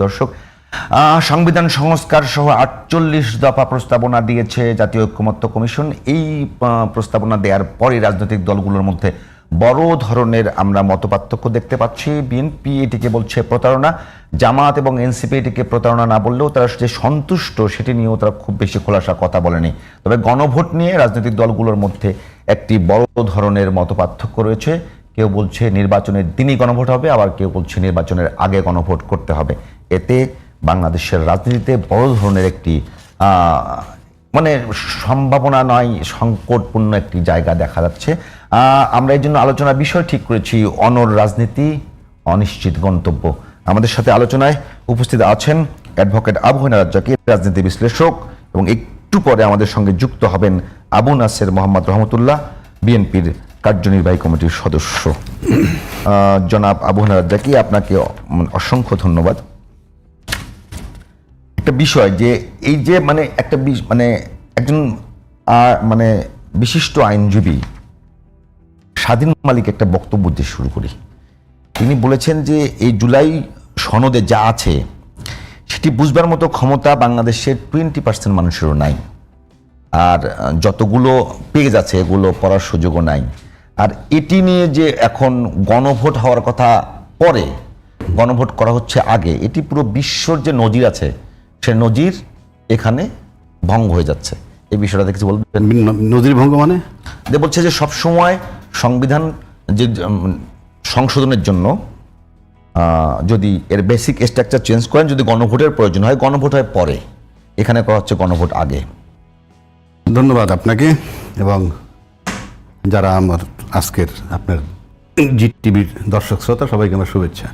দর্শক, সংবিধান সংস্কার সহ ৪৮ দফা প্রস্তাবনা দিয়েছে জাতীয় ঐকমত্য কমিশন। এই প্রস্তাবনা দেওয়ার পরে রাজনৈতিক দলগুলোর মধ্যে বড় ধরনের আমরা মতপার্থক্য দেখতে পাচ্ছি। বিএনপি এটিকে বলছে প্রতারণা, জামাত এবং এনসিপি এটিকে প্রতারণা না বললেও তারা যে সন্তুষ্ট সেটি নিয়েও তারা খুব বেশি খোলাসা কথা বলেনি। তবে গণভোট নিয়ে রাজনৈতিক দলগুলোর মধ্যে একটি বড় ধরনের মতপার্থক্য রয়েছে। কেউ বলছে নির্বাচনের দিনই গণভোট হবে, আবার কেউ বলছে নির্বাচনের আগে গণভোট করতে হবে। এতে বাংলাদেশের রাজনীতিতে বড় ধরনের একটি মানে সম্ভাবনা নয়, সংকটপূর্ণ একটি জায়গা দেখা যাচ্ছে। আমরা এই জন্য আলোচনার বিষয় ঠিক করেছি অনড় রাজনীতি, অনিশ্চিত গন্তব্য। আমাদের সাথে আলোচনায় উপস্থিত আছেন অ্যাডভোকেট আবু হেনা রাজ্জাকী, রাজনীতি বিশ্লেষক, এবং একটু পরে আমাদের সঙ্গে যুক্ত হবেন আবু নাসের মোহাম্মদ রহমতুল্লাহ, বিএনপির কার্যনির্বাহী কমিটির সদস্য। জনাব আবু হেনা রাজ্জাকী, আপনাকে অসংখ্য ধন্যবাদ। একটা বিষয় যে এই যে মানে একটা মানে একজন মানে বিশিষ্ট আইনজীবী স্বাধীন মালিক একটা বক্তব্য দিয়ে শুরু করি। তিনি বলেছেন যে এই জুলাই সনদে যা আছে সেটি বুঝবার মতো ক্ষমতা বাংলাদেশের 20% মানুষেরও নাই, আর যতগুলো পেজ আছে এগুলো পড়ার সুযোগও নাই। আর এটি নিয়ে যে এখন গণভোট হওয়ার কথা পরে, গণভোট করা হচ্ছে আগে, এটি পুরো বিশ্বর যে নজির আছে সে নজির এখানে ভঙ্গ হয়ে যাচ্ছে। এই বিষয়টা দেখছি বলবেন? নজির ভঙ্গ মানে বলছে যে সবসময় সংবিধান যে সংশোধনের জন্য যদি এর বেসিক স্ট্রাকচার চেঞ্জ করেন, যদি গণভোটের প্রয়োজন হয়, গণভোট হয় পরে, এখানে করা হচ্ছে গণভোট আগে। ধন্যবাদ আপনাকে এবং যারা আমার আজকের আপনার জিটিভির দর্শক শ্রোতা সবাইকে আমার শুভেচ্ছা।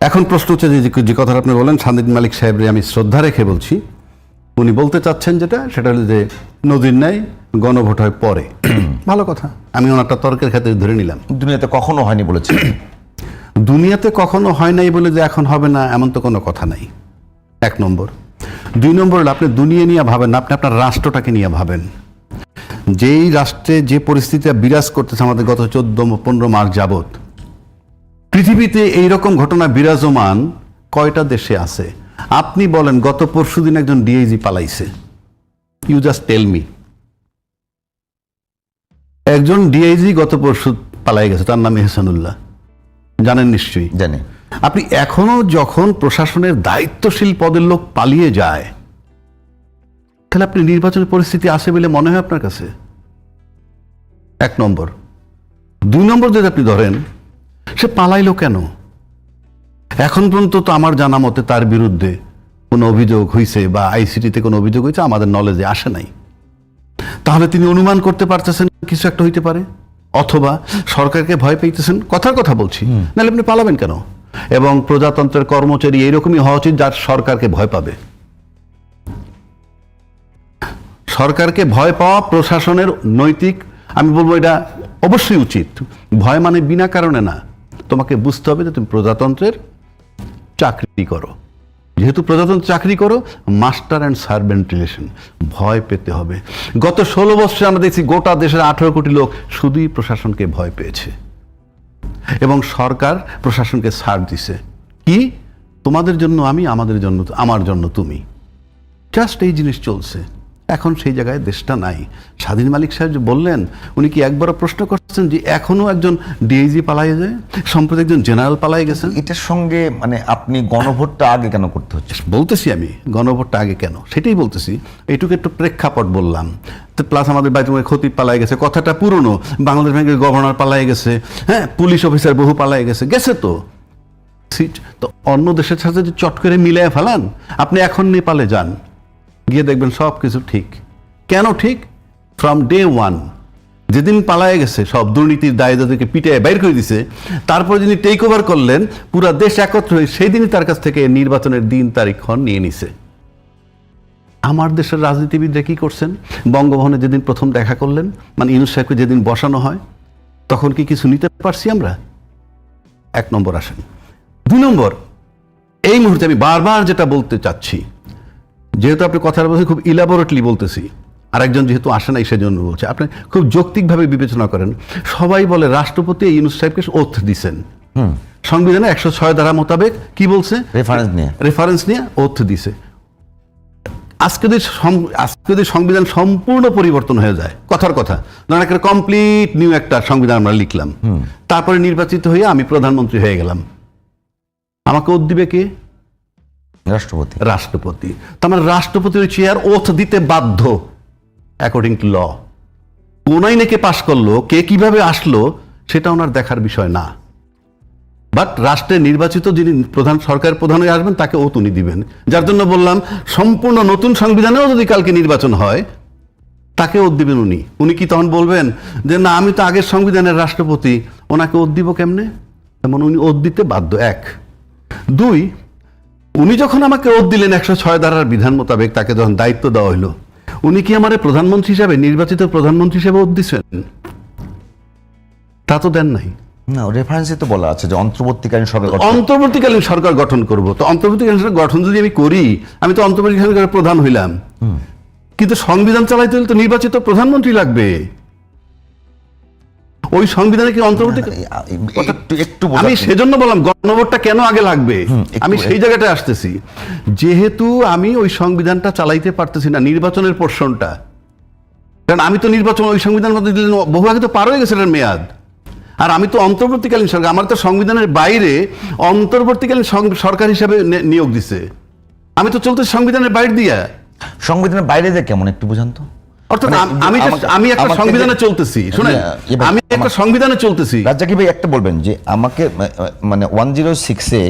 এখন প্রশ্ন হচ্ছে যে কথাটা আপনি বলেন, স্বাধীন মালিক সাহেবরে আমি শ্রদ্ধা রেখে বলছি, উনি বলতে চাচ্ছেন সেটা হলো যে নদীর ন্যায় গণভোট হয় পরে। ভালো কথা, আমি ওনারটা তর্কের খাতিরে ধরে নিলাম। দুনিয়াতে কখনো হয়নি বলেছে। দুনিয়াতে কখনো হয় নাই বলে যে এখন হবে না এমন তো কোনো কথা নাই, 1 নম্বর। 2 নম্বর হলো আপনি দুনিয়া নিয়ে ভাবেন না, আপনি আপনার রাষ্ট্রটাকে নিয়ে ভাবেন। যেই রাষ্ট্রে যে পরিস্থিতি বিরাজ করতেছে আমাদের গত 14-15 মাস যাবত, পৃথিবীতে এইরকম ঘটনা বিরাজমান কয়টা দেশে আছে? আপনি বলেন, গত পরশুদিন একজন ডিআইজি পালাইছে। You just tell me. একজন ডিআইজি গত পরশু পালাই গেছে, তার নাম এহসানুল্লাহ, জানেন নিশ্চয়ই। জানি। আপনি এখনো যখন প্রশাসনের দায়িত্বশীল পদের লোক পালিয়ে যায়, তাহলে আপনি নির্বাচনের পরিস্থিতি আসে বলে মনে হয় আপনার কাছে? 1 নম্বর। 2 নম্বর যদি আপনি ধরেন, সে পালাইলো কেন? এখন পর্যন্ত তো আমার জানা মতে তার বিরুদ্ধে কোনো অভিযোগ হয়েছে বা আইসিটিতে কোনো অভিযোগ হয়েছে আমাদের নলেজে আসে নাই। তাহলে তিনি অনুমান করতে পারতেছেন কিছু একটা হইতে পারে, অথবা সরকারকে ভয় পেতেছেন। কথার কথা বলছি, নাহলে আপনি পালাবেন কেন? এবং প্রজাতন্ত্রের কর্মচারী এইরকমই হওয়া উচিত যার সরকারকে ভয় পাবে। সরকারকে ভয় পাওয়া প্রশাসনের নৈতিক, আমি বলবো এটা অবশ্যই উচিত। ভয় মানে বিনা কারণে না, তোমাকে বুঝতে হবে যে তুমি প্রজাতন্ত্রের চাকরি করো। যেহেতু প্রজাতন্ত্র চাকরি করো, মাস্টার অ্যান্ড সার্ভেন্ট রিলেশন, ভয় পেতে হবে। গত 16 বছরে আমরা দেখছি গোটা দেশের 18 কোটি লোক শুধুই প্রশাসনকে ভয় পেয়েছে, এবং সরকার প্রশাসনকে ছাড় দিছে। কি? তোমাদের জন্য আমি, আমাদের জন্য আমার জন্য তুমি। জাস্ট এই জিনিস চলছে। এখন সেই জায়গায় দেশটা নাই। স্বাধীন মালিক সাহেব যে বললেন, উনি কি একবারও প্রশ্ন করছেন যে এখনো একজন ডিআইজি পালাইয়ে যায়, সম্প্রতি একজন জেনারেল পালাই গেছেন? এটার সঙ্গে মানে আপনি গণভোটটা আগে কেন করতে হচ্ছে? বলতেছি আমি গণভোটটা আগে কেন, সেটাই বলতেছি। এইটুকু একটু প্রেক্ষাপট বললাম। তো প্লাস আমাদের বাইতুল খতিব পালাই গেছে, কথাটা পুরনো। বাংলাদেশ ব্যাংকের গভর্নর পালাই গেছে, হ্যাঁ, পুলিশ অফিসার বহু পালাই গেছে তো। তো অন্য দেশের সাথে যে চট করে মিলিয়ে ফেলান, আপনি এখন নেপালে যান, গিয়ে দেখবেন সব কিছু ঠিক। কেন ঠিক? ফ্রম ডে 1, যেদিন পালায় গেছে সব দুর্নীতির দায়ে যাদেরকে পিটিয়ে বাইর করে দিছে, তারপর যিনি টেক ওভার করলেন, পুরো দেশ একত্র হয়ে সেই দিনই তার কাছ থেকে নির্বাচনের দিন তারিখ নিয়ে নিছে। আমার দেশের রাজনীতিবিদরা কি করছেন? বঙ্গভবনে যেদিন প্রথম দেখা করলেন, মানে ইউনূস সাহেবকে যেদিন বসানো হয়, তখন কি কিছু নিতে পারছি আমরা? 1 নম্বর আসেন। 2 নম্বর, এই মুহূর্তে আমি বারবার যেটা বলতে চাচ্ছি, যেহেতু আপনি কথার মধ্যে খুব ইলাবোরেটলি বলতেছি, আরেকজন যেহেতু আসে নাই সেজন্য বলছে, আপনি খুব যৌক্তিকভাবে বিবেচনা করেন। সবাই বলে রাষ্ট্রপতি ইউনূস সাহেবকে ওথ দিছেন, সংবিধানে 106 ধারা মোতাবেক কি বলছে, রেফারেন্স নিয়ে ওথ দিছে। আজকে যদি সংবিধান সম্পূর্ণ পরিবর্তন হয়ে যায়, কথার কথা, ধরেন একটা কমপ্লিট নিউ একটা সংবিধান আমরা লিখলাম, তারপরে নির্বাচিত হয়ে আমি প্রধানমন্ত্রী হয়ে গেলাম, আমাকে ওথ দিবে কে? রাষ্ট্রপতি। তার মানে রাষ্ট্রপতি ওই চেয়ার ওথ দিতে বাধ্য অ্যাকর্ডিং টু ল। কোন আইনে কে পাশ করলো, কে কিভাবে আসলো, সেটা ওনার দেখার বিষয় না। বাট রাষ্ট্রের নির্বাচিত যিনি সরকারের প্রধান হয়ে আসবেন তাকে ওথ উনি দিবেন। যার জন্য বললাম সম্পূর্ণ নতুন সংবিধানেও যদি কালকে নির্বাচন হয় তাকে ওথ দিবেন উনি। উনি কি তখন বলবেন যে না আমি তো আগের সংবিধানের রাষ্ট্রপতি, ওনাকে ওথ দিব কেমনে? তেমন উনি ওথ দিতে বাধ্য, 1। 2, উনি যখন আমাকে ওথ দিলেন 106 ধারার বিধান মোতাবেক, তাকে যখন দায়িত্ব দেওয়া হইল, উনি কি আমার প্রধানমন্ত্রী হিসাবে, নির্বাচিত প্রধানমন্ত্রী হিসেবে ওথ দিচ্ছেন? তা তো দেন নাই। না, রেফারেন্সে তো বলা আছে যে অন্তর্বর্তীকালীন সরকার গঠন করব। তো অন্তর্বর্তীকালীন সরকার গঠন যদি আমি করি, আমি তো অন্তর্বর্তীকালীন সরকারের প্রধান হইলাম, কিন্তু সংবিধান চালাইতে হলে তো নির্বাচিত প্রধানমন্ত্রী লাগবে। ওই সংবিধানে কি অন্তর্বর্তী, আমি সেজন্য বললাম গণভোটটা কেন আগে লাগবে, আমি সেই জায়গাটায় আসতেছি। যেহেতু আমি ওই সংবিধানটা চালাইতে পারতেছি না, নির্বাচনের পোর্শনটা, কারণ আমি তো নির্বাচন ওই সংবিধানের মধ্যে দিলেন বহু আগে তো পার হয়ে গেছে এটার মেয়াদ। আর আমি তো অন্তর্বর্তীকালীন সরকার, আমার তো সংবিধানের বাইরে অন্তর্বর্তীকালীন সরকার হিসাবে নিয়োগ দিছে। আমি তো চলতে সংবিধানের বাইরে দিয়া। সংবিধানের বাইরে যে কেমন একটু বুঝান তো। অর্থাৎ আমি একটা সংবিধানে চলতেছি, শুনেন, আমি একটা সংবিধানে চলতেছি। রাজ্জাকি ভাই একটা বলবেন যে আমাকে মানে 106-এ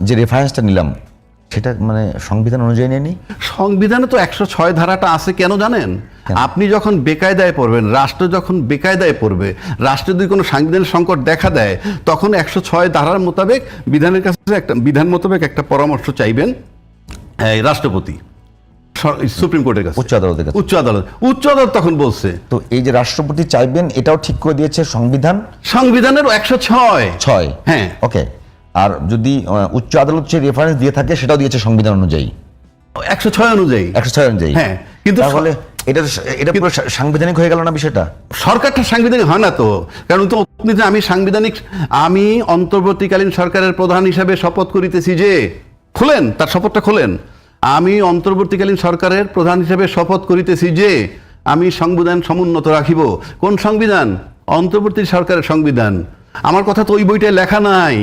যে রেফারেন্সটা নিলাম সেটা মানে সংবিধান অনুযায়ী নেয়নি। সংবিধানে তো 106 ধারাটা আছে, কেন জানেন? আপনি যখন বেকায়দায় পড়বেন, রাষ্ট্র যখন বেকায়দায় পড়বে, রাষ্ট্রে যদি কোনো সাংবিধানিক সংকট দেখা দেয়, তখন 106 ধারার মোতাবেক বিধানের কাছে বিধান মোতাবেক একটা পরামর্শ চাইবেন রাষ্ট্রপতি সুপ্রিম কোর্টের কাছে, উচ্চ আদালত তখন বলছে। তো এই যে রাষ্ট্রপতি চাইবেন এটাও ঠিক করে দিয়েছে সংবিধানের 106। হ্যাঁ, ওকে। আর যদি উচ্চ আদালত যে রেফারেন্স দিয়ে থাকে সেটাও দিয়েছে সংবিধান অনুযায়ী, 106 অনুযায়ী। হ্যাঁ, কিন্তু তাহলে এটা পুরো সাংবিধানিক হয়ে গেল না বিষয়টা? সরকারটা সাংবিধানিক হয় না তো, কারণ তো আমি অন্তর্বর্তীকালীন সরকারের প্রধান হিসাবে শপথ করিতেছি যে, খোলেন তার শপথটা খোলেন, আমি অন্তর্বর্তীকালীন সরকারের প্রধান হিসাবে শপথ করিতেছি যে আমি সংবিধান সমুন্নত রাখিব। কোন সংবিধান? অন্তর্বর্তী সরকারের সংবিধান। আমার কথা তো ওই বইটায় লেখা নাই,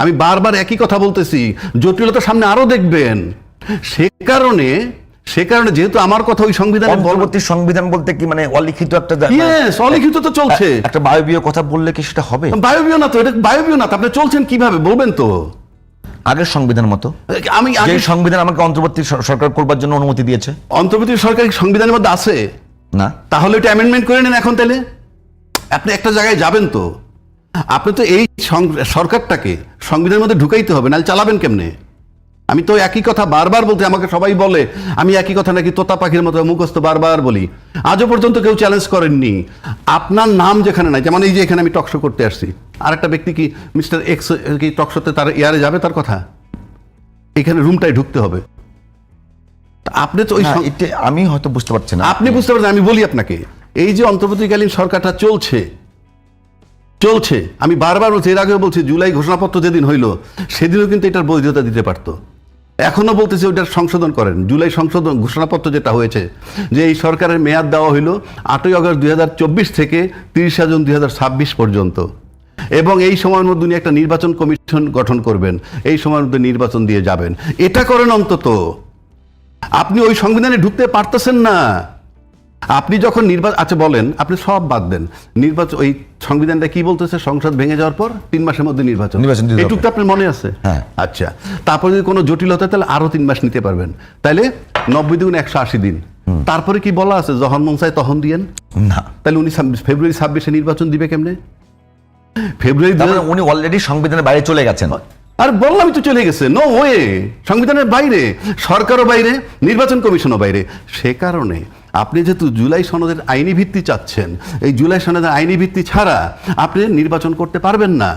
আমি বারবার একই কথা বলতেছি, জটিলতা সামনে আরো দেখবেন। সে কারণে যেহেতু আমার কথা ওই সংবিধানে, পরবর্তী সংবিধান বলতে কি মানে অলিখিত একটা, অলিখিত তো চলছে, একটা বায়বীয় কথা বললে কি সেটা হবে? বায়বীয় না তো, এটা বায়বীয় না তো, আপনি চলছেন কিভাবে বলবেন তো? আগের সংবিধান মতো, আমি যে সংবিধান আমাকে অন্তর্বর্তী সরকার করবার জন্য অনুমতি দিয়েছে, অন্তর্বর্তী সরকার সংবিধানের মধ্যে আছে না? তাহলে এটা অ্যামেন্ডমেন্ট করে নেন এখন। তাহলে আপনি একটা জায়গায় যাবেন তো, আপনি তো এই সরকারটাকে সংবিধানের মধ্যে ঢুকাইতে হবে, নাহলে চালাবেন কেমনে? আমি তো একই কথা বারবার বলতে, আমাকে সবাই বলে আমি একই কথা নাকি তোতা পাখির মতো মুখস্থ বারবার বলি। আজও পর্যন্ত কেউ চ্যালেঞ্জ করেননি। আপনার নাম যেখানে নাই, যেমন এই যে এখানে আমি টকশো করতে আসছি, আর একটা ব্যক্তি কি মিস্টার এক্স কি টকশোতে তার এয়ারে যাবে? তার কথা এখানে রুমটাই ঢুকতে হবে। আপনি তো ওই, আমি হয়তো বুঝতে পারছি না, আপনি বুঝতে পারছেন। আমি বলি আপনাকে, এই যে অন্তর্বর্তীকালীন সরকারটা চলছে, আমি বারবার বলছি, এর আগেও বলছি, জুলাই ঘোষণাপত্র যেদিন হইল সেদিনও কিন্তু এটার বৈধতা দিতে পারতো। এখনো বলতেছি ওইটার সংশোধন করেন। জুলাই সংশোধন ঘোষণাপত্র যেটা হয়েছে, যে এই সরকারের মেয়াদ দেওয়া হইল 8ই আগস্ট 2024 থেকে 30 জুন 2026 পর্যন্ত, এবং এই সময়ের মধ্যে উনি একটা নির্বাচন কমিশন গঠন করবেন, এই সময়ের মধ্যে নির্বাচন দিয়ে যাবেন। এটা করেন অন্তত। আপনি ওই সংবিধানে ঢুকতে পারতেছেন না। আপনি যখন আচ্ছা বলেন, আপনি সব বাদ দেন, নির্বাচন ওই সংবিধানটা কি বলতেছে? সংসদ ভেঙে যাওয়ার পর 3 মাসের মধ্যে নির্বাচন। এইটুকু তো আপনার মনে আছে? হ্যাঁ। আচ্ছা, তারপরে যদি কোনো জটিলতা, তাহলে আরো 3 মাস নিতে পারবেন, তাহলে 90 × 180 দিন। তারপরে কি বলা আছে? যখন মন চায় তখন দিয়েন না। তাহলে উনি ফেব্রুয়ারি 26-এ নির্বাচন দিবে কেমনে? ফেব্রুয়ারি উনি অলরেডি সংবিধানের বাইরে চলে গেছেন। আর বললামই তো, চলে গেছে। নো ওয়ে, সংবিধানের বাইরে, সরকারও বাইরে, নির্বাচন কমিশনও বাইরে। সে কারণে আপনি যেহেতু জুলাই সনদের আইনি ভিত্তি চাচ্ছেন, এই জুলাই সনদের আইনি ভিত্তি ছাড়া আপনি নির্বাচন করতে পারবেন না।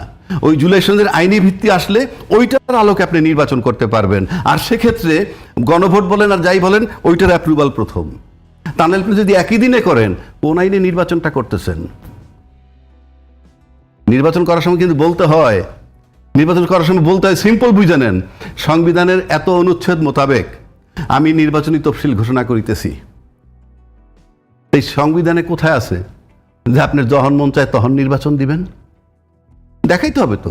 ওই জুলাই সনদের আইনি ভিত্তি আসলে ওইটার আলোকে আপনি নির্বাচন করতে পারবেন। আর সেক্ষেত্রে গণভোট বলেন আর যাই বলেন, ওইটার অ্যাপ্রুভাল প্রথম। তাহলে আপনি যদি একই দিনে করেন, কোন আইনে নির্বাচনটা করতেছেন? নির্বাচন করার সময় কিন্তু বলতে হয় নির্বাচন করার সময় বলতে হয় সিম্পল বুঝে নেন, সংবিধানের এত অনুচ্ছেদ মোতাবেক আমি নির্বাচনী তফসিল ঘোষণা করিতেছি। এই সংবিধানে কোথায় আছে যে আপনার যখন মন চায় তখন নির্বাচন দিবেন? দেখাইতে হবে তো।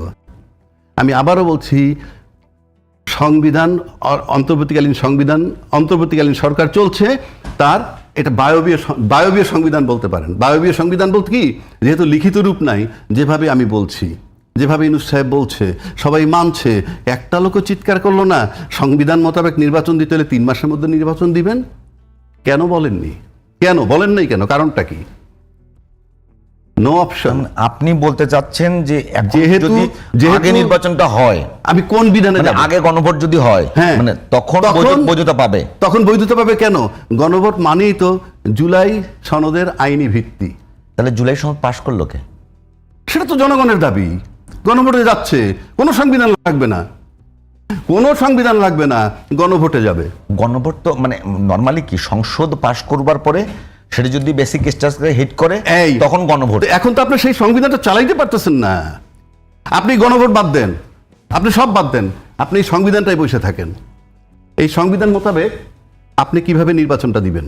আমি আবারও বলছি, সংবিধান, অন্তর্বর্তীকালীন সরকার চলছে, তার এটা বায়বীয় সংবিধান বলতে পারেন। বায়বীয় সংবিধান বলতে কি, যেহেতু লিখিত রূপ নাই, যেভাবে আমি বলছি, যেভাবে ইউনূস সাহেব বলছে, সবাই মানছে, একটা লোকও চিৎকার করলো না সংবিধান মোতাবেক নির্বাচন দিতে হলে 3 মাসের মধ্যে নির্বাচন দিবেন। কেন বলেননি? কেন বলেন নাই? কেন? কারণটা কি? No option. আপনি বলতে চাচ্ছেন যে যেহেতু আগে নির্বাচনটা হয়, আমি কোন বিধানে মানে যাব? আগে গণভোট যদি হয়, হ্যাঁ, মানে তখন বৈধতা পাবে। তখন বৈধতা পাবে। কেন? গণভোট মানেই তো জুলাই সনদের আইনি ভিত্তি। তাহলে জুলাই সনদ পাশ করলো কে? সেটা তো জনগণের দাবি। গণভোটে যাচ্ছে, কোনো সংবিধান লাগবে না, কোনো সংবিধান লাগবে না, গণভোটে যাবে। গণভোট তো মানে নরমালি কি, সংসদ পাশ করবার পরে সেটা যদি বেসিক স্ট্রাকচারে হিট করে তখন গণভোট। তো এখন তো আপনি সেই সংবিধানটা চালাইতে পারতেছেন না। আপনি গণভোট বাদ দেন, আপনি সব বাদ দেন, আপনি এই সংবিধানটাই বসে থাকেন। এই সংবিধান মোতাবেক আপনি কিভাবে নির্বাচনটা দিবেন?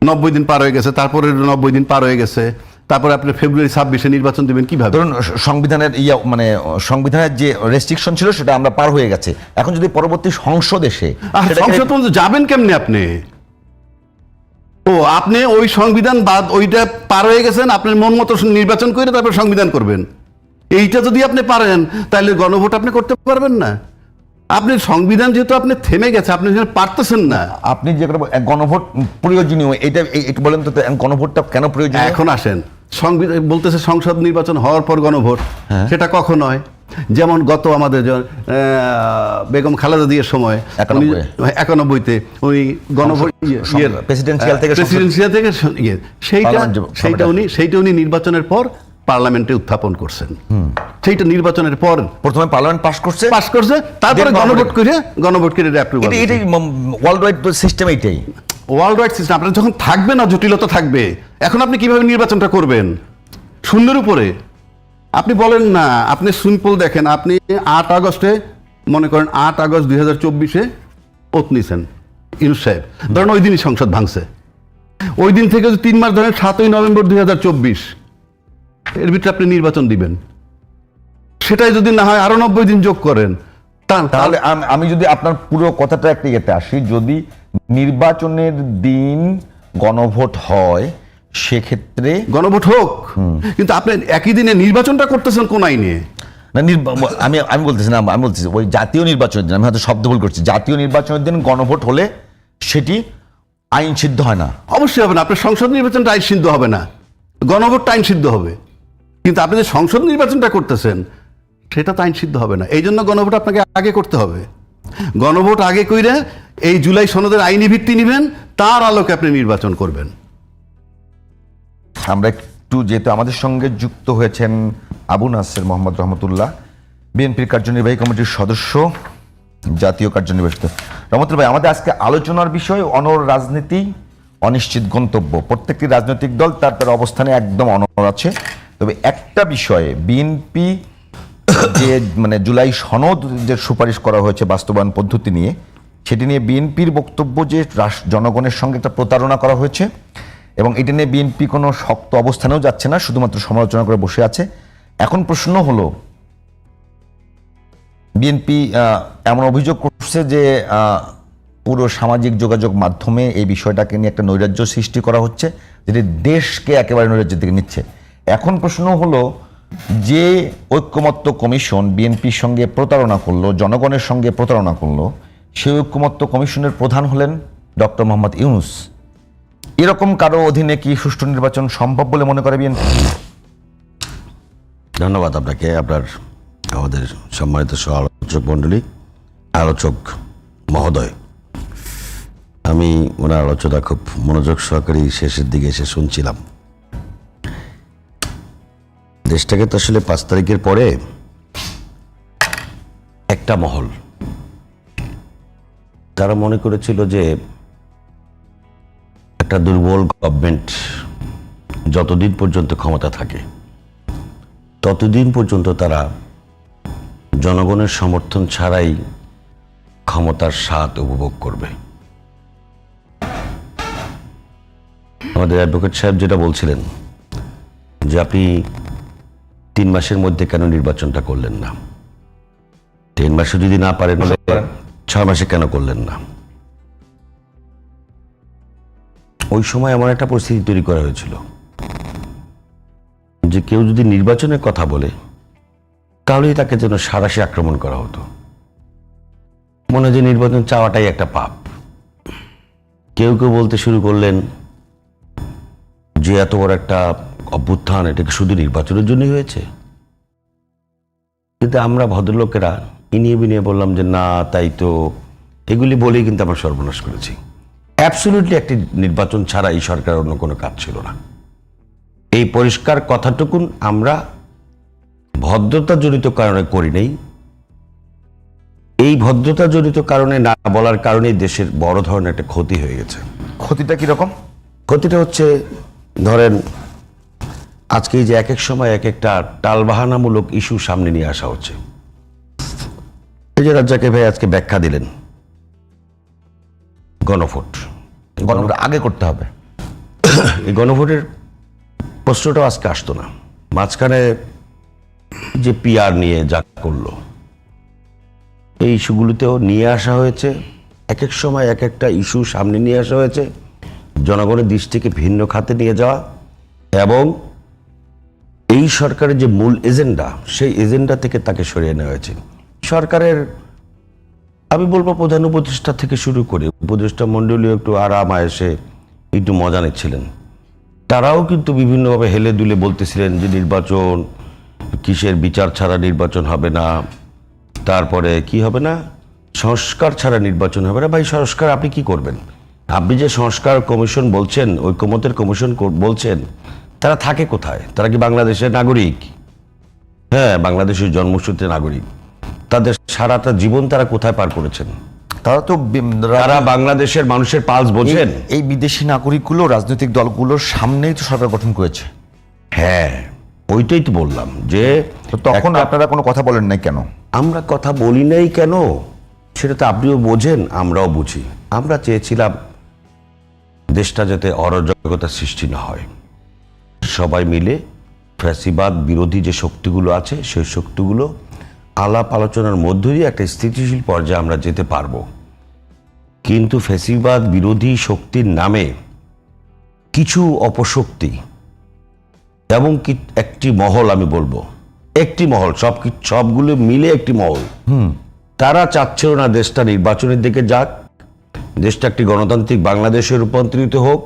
90 দিন পার হয়ে গেছে, তারপরে 90 দিন পার হয়ে গেছে, তারপরে আপনি ফেব্রুয়ারি 26-এ নির্বাচন দিবেন কিভাবে? ধরুন সংবিধানের মানে সংবিধানের যে রেস্ট্রিকশন ছিল সেটা আমরা পার হয়ে গেছে, এখন যদি পরবর্তী সংসদ এসে সংসদ পর্যন্ত যাবেন কেমনে আপনি? আপনি ওই সংবিধান বাদ, ওইটা পার হয়ে গেছেন, আপনার মন মতো নির্বাচন করে তারপর সংবিধান করবেন। এইটা যদি আপনি পারেন তাহলে গণভোট আপনি করতে পারবেন না। আপনি সংবিধান যেহেতু আপনি থেমে গেছে, আপনি পারতেছেন না। আপনি যে গণভোট প্রয়োজনীয়, এটা বলেন তো, গণভোটটা কেন প্রয়োজনীয়? এখন আসেন, সংবিধান বলতেছে সংসদ নির্বাচন হওয়ার পর গণভোট। সেটা কখন হয়? যেমন গত আমাদের বেগম খালেদা জিয়ার সময় 91-তে উনি গণভোট প্রেসিডেন্সিয়াল থেকে সেইটা উনি নির্বাচনের পর পার্লামেন্টে উত্থাপন করছেন। সেইটা নির্বাচনের পর প্রথমে পার্লামেন্ট পাস করছে, তারপরে গণভোট করে অ্যাপ্রুভাল। এটাই ওয়ার্ল্ড ওয়াইড সিস্টেম। এইটাই ওয়ার্ল্ড ওয়াইড সিস্টেম। আপনার যখন থাকবে না, জটিলতা থাকবে। এখন আপনি কিভাবে নির্বাচনটা করবেন? শূন্যের উপরে আপনি বলেন না। আপনি সিম্পল দেখেন, আপনি 8 আগস্টে মনে করেন 8 আগস্ট 2024-এ ওত নিছেন ইউনূস সাহেব, ধরেন ওই দিনই সংসদ ভাঙছে। ওই দিন থেকে 3 মাস ধরেন 7ই নভেম্বর 2024, এর ভিতরে আপনি নির্বাচন দিবেন। সেটাই যদি না হয় আরো 90 দিন যোগ করেন, তাহলে আমি যদি আপনার পুরো কথাটা একটা ইয়েতে আসি, যদি নির্বাচনের দিন গণভোট হয় সেক্ষেত্রে গণভোট হোক, কিন্তু আপনি একই দিনে নির্বাচনটা করতেছেন কোন আইনে? না, আমি বলতেছি না, আমি বলতেছি ওই জাতীয় নির্বাচনের দিন, আমি হয়তো শব্দ ভুল করছি, জাতীয় নির্বাচনের দিন গণভোট হলে সেটি আইন সিদ্ধ হয় না। অবশ্যই হবে না। আপনার সংসদ নির্বাচনটা আইন সিদ্ধ হবে না, গণভোটটা আইন সিদ্ধ হবে। কিন্তু আপনি যে সংসদ নির্বাচনটা করতেছেন সেটা তো আইন সিদ্ধ হবে না। এই জন্য গণভোট আপনাকে আগে করতে হবে। গণভোট আগে কইরে এই জুলাই সনদের আইনি ভিত্তি নেবেন, তার আলোকে আপনি নির্বাচন করবেন। আমরা একটু, যেহেতু আমাদের সঙ্গে যুক্ত হয়েছেন আবু নাসের মোহাম্মদ রহমতুল্লাহ, বিএনপির কার্যনির্বাহী কমিটির সদস্য, জাতীয় কার্যনির্বাহী। রহমতুল্লাহ ভাই, আমাদের আজকে আলোচনার বিষয় অনড় রাজনীতি, অনিশ্চিত গন্তব্য। প্রত্যেকটি রাজনৈতিক দল তার অবস্থানে একদম অনড় আছে। তবে একটা বিষয়ে বিএনপি যে মানে জুলাই সনদ যে সুপারিশ করা হয়েছে বাস্তবায়ন পদ্ধতি নিয়ে, সেটি নিয়ে বিএনপির বক্তব্য যে জনগণের সঙ্গে একটা প্রতারণা করা হয়েছে, এবং এটা নিয়ে বিএনপি কোনো শক্ত অবস্থানেও যাচ্ছে না, শুধুমাত্র সমালোচনা করে বসে আছে। এখন প্রশ্ন হলো, বিএনপি এমন অভিযোগ করছে যে পুরো সামাজিক যোগাযোগ মাধ্যমে এই বিষয়টাকে নিয়ে একটা নৈরাজ্য সৃষ্টি করা হচ্ছে, যেটি দেশকে একেবারে নৈরাজ্যের দিকে নিচ্ছে। এখন প্রশ্ন হলো, যে ঐক্যমত্য কমিশন বিএনপির সঙ্গে প্রতারণা করলো, জনগণের সঙ্গে প্রতারণা করলো, সেই ঐক্যমত্য কমিশনের প্রধান হলেন ডক্টর মোহাম্মদ ইউনূস। এরকম কারো অধীনে কি সুষ্ঠু নির্বাচন সম্ভব বলে মনে করে বিএনপি? ধন্যবাদ আপনাকে, আপনার আমাদের সম্মানিত সহ আলোচক মণ্ডলী, আলোচক মহোদয়। আমি ওনার আলোচনা খুব মনোযোগ সহকারী শেষের দিকে এসে শুনছিলাম। দেশটাকে তো আসলে 5 তারিখের পরে একটা মহল তারা মনে করেছিল যে একটা দুর্বল গভর্নমেন্ট যতদিন পর্যন্ত ক্ষমতা থাকে ততদিন পর্যন্ত তারা জনগণের সমর্থন ছাড়াই ক্ষমতার স্বাদ উপভোগ করবে। আমাদের অ্যাডভোকেট সাহেব যেটা বলছিলেন যে আপনি 3 মাসের মধ্যে কেন নির্বাচনটা করলেন না, 3 মাসে যদি না পারেন 6 মাসে কেন করলেন না? ওই সময় এমন একটা পরিস্থিতি তৈরি করা হয়েছিল যে কেউ যদি নির্বাচনের কথা বলে তাহলেই তাকে যেন সাঁড়াশি আক্রমণ করা হতো, মনে হয় যে নির্বাচন চাওয়াটাই একটা পাপ। কেউ কেউ বলতে শুরু করলেন যে এত বড় একটা অভ্যুত্থান এটা কি শুধু নির্বাচনের জন্যই হয়েছে? কিন্তু আমরা ভদ্রলোকেরা ইনিয়ে বিনিয়ে বললাম যে না, তাই তো। এগুলি বলেই কিন্তু আমরা সর্বনাশ করেছি। অ্যাবসলিউটলি একটি নির্বাচন ছাড়া এই সরকার অন্য কোনো কাজ ছিল না। এই পরিষ্কার কথাটুকুন আমরা ভদ্রতাজনিত কারণে করি নাই। এই ভদ্রতাজনিত কারণে না বলার কারণে দেশের বড় ধরনের একটা ক্ষতি হয়ে গেছে। ক্ষতিটা কিরকম? ক্ষতিটা হচ্ছে, ধরেন আজকে এই যে এক এক সময় এক একটা টালবাহানামূলক ইস্যু সামনে নিয়ে আসা হচ্ছে। এই যে রাজ্জাকে ভাই আজকে ব্যাখ্যা দিলেন গণভোট আগে করতে হবে, এই গণভোটের প্রশ্নটাও আজকে আসতো না। মাঝখানে যে পিআর নিয়ে যা করলো, এই ইস্যুগুলোতেও নিয়ে আসা হয়েছে। এক এক সময় এক একটা ইস্যু সামনে নিয়ে আসা হয়েছে, জনগণের দৃষ্টিকে ভিন্ন খাতে নিয়ে যাওয়া, এবং এই সরকারের যে মূল এজেন্ডা সেই এজেন্ডা থেকে তাকে সরিয়ে নেওয়া হয়েছে। সরকারের আমি বলবো প্রধান উপদেষ্টা থেকে শুরু করে উপদেষ্টা মণ্ডলীও একটু আরাম আয়েসে একটু মজা নিচ্ছিলেন। তারাও কিন্তু বিভিন্নভাবে হেলে দুলে বলতেছিলেন যে নির্বাচন কিসের, বিচার ছাড়া নির্বাচন হবে না, তারপরে কি হবে না, সংস্কার ছাড়া নির্বাচন হবে না। ভাই সংস্কার আপনি কি করবেন? আপনি যে সংস্কার কমিশন বলছেন, ঐকমত্যের কমিশন বলছেন, তারা থাকে কোথায়? তারা কি বাংলাদেশের নাগরিক? হ্যাঁ, বাংলাদেশের জন্মসূত্রে নাগরিক। তাদের সারাটা জীবন তারা কোথায় পার করেছেন? তারা তো তারা বাংলাদেশের মানুষের পালস বোঝেন। এই বিদেশি নাগরিকগুলো রাজনৈতিক দলগুলোর সামনেই তো সরকার গঠন করেছে। হ্যাঁ, ওইটাই তো বললাম যে তখন আপনারা কোনো কথা বলেন নাই কেন? আমরা কথা বলি নাই কেন সেটা তো আপনিও বোঝেন, আমরাও বুঝি। আমরা চেয়েছিলাম দেশটা যাতে অরাজকতা সৃষ্টি না হয়, সবাই মিলে ফ্যাসিবাদ বিরোধী যে শক্তিগুলো আছে সেই শক্তিগুলো আলাপ আলোচনার মধ্য দিয়ে একটা স্থিতিশীল পর্যায়ে আমরা যেতে পারবো। কিন্তু ফ্যাসিবাদ বিরোধী শক্তির নামে কিছু অপশক্তি এবং একটি মহল, আমি বলবো একটি মহল, সবগুলো মিলে একটি মহল, তারা চাচ্ছিল না দেশটা নির্বাচনের দিকে যাক, দেশটা একটি গণতান্ত্রিক বাংলাদেশে রূপান্তরিত হোক।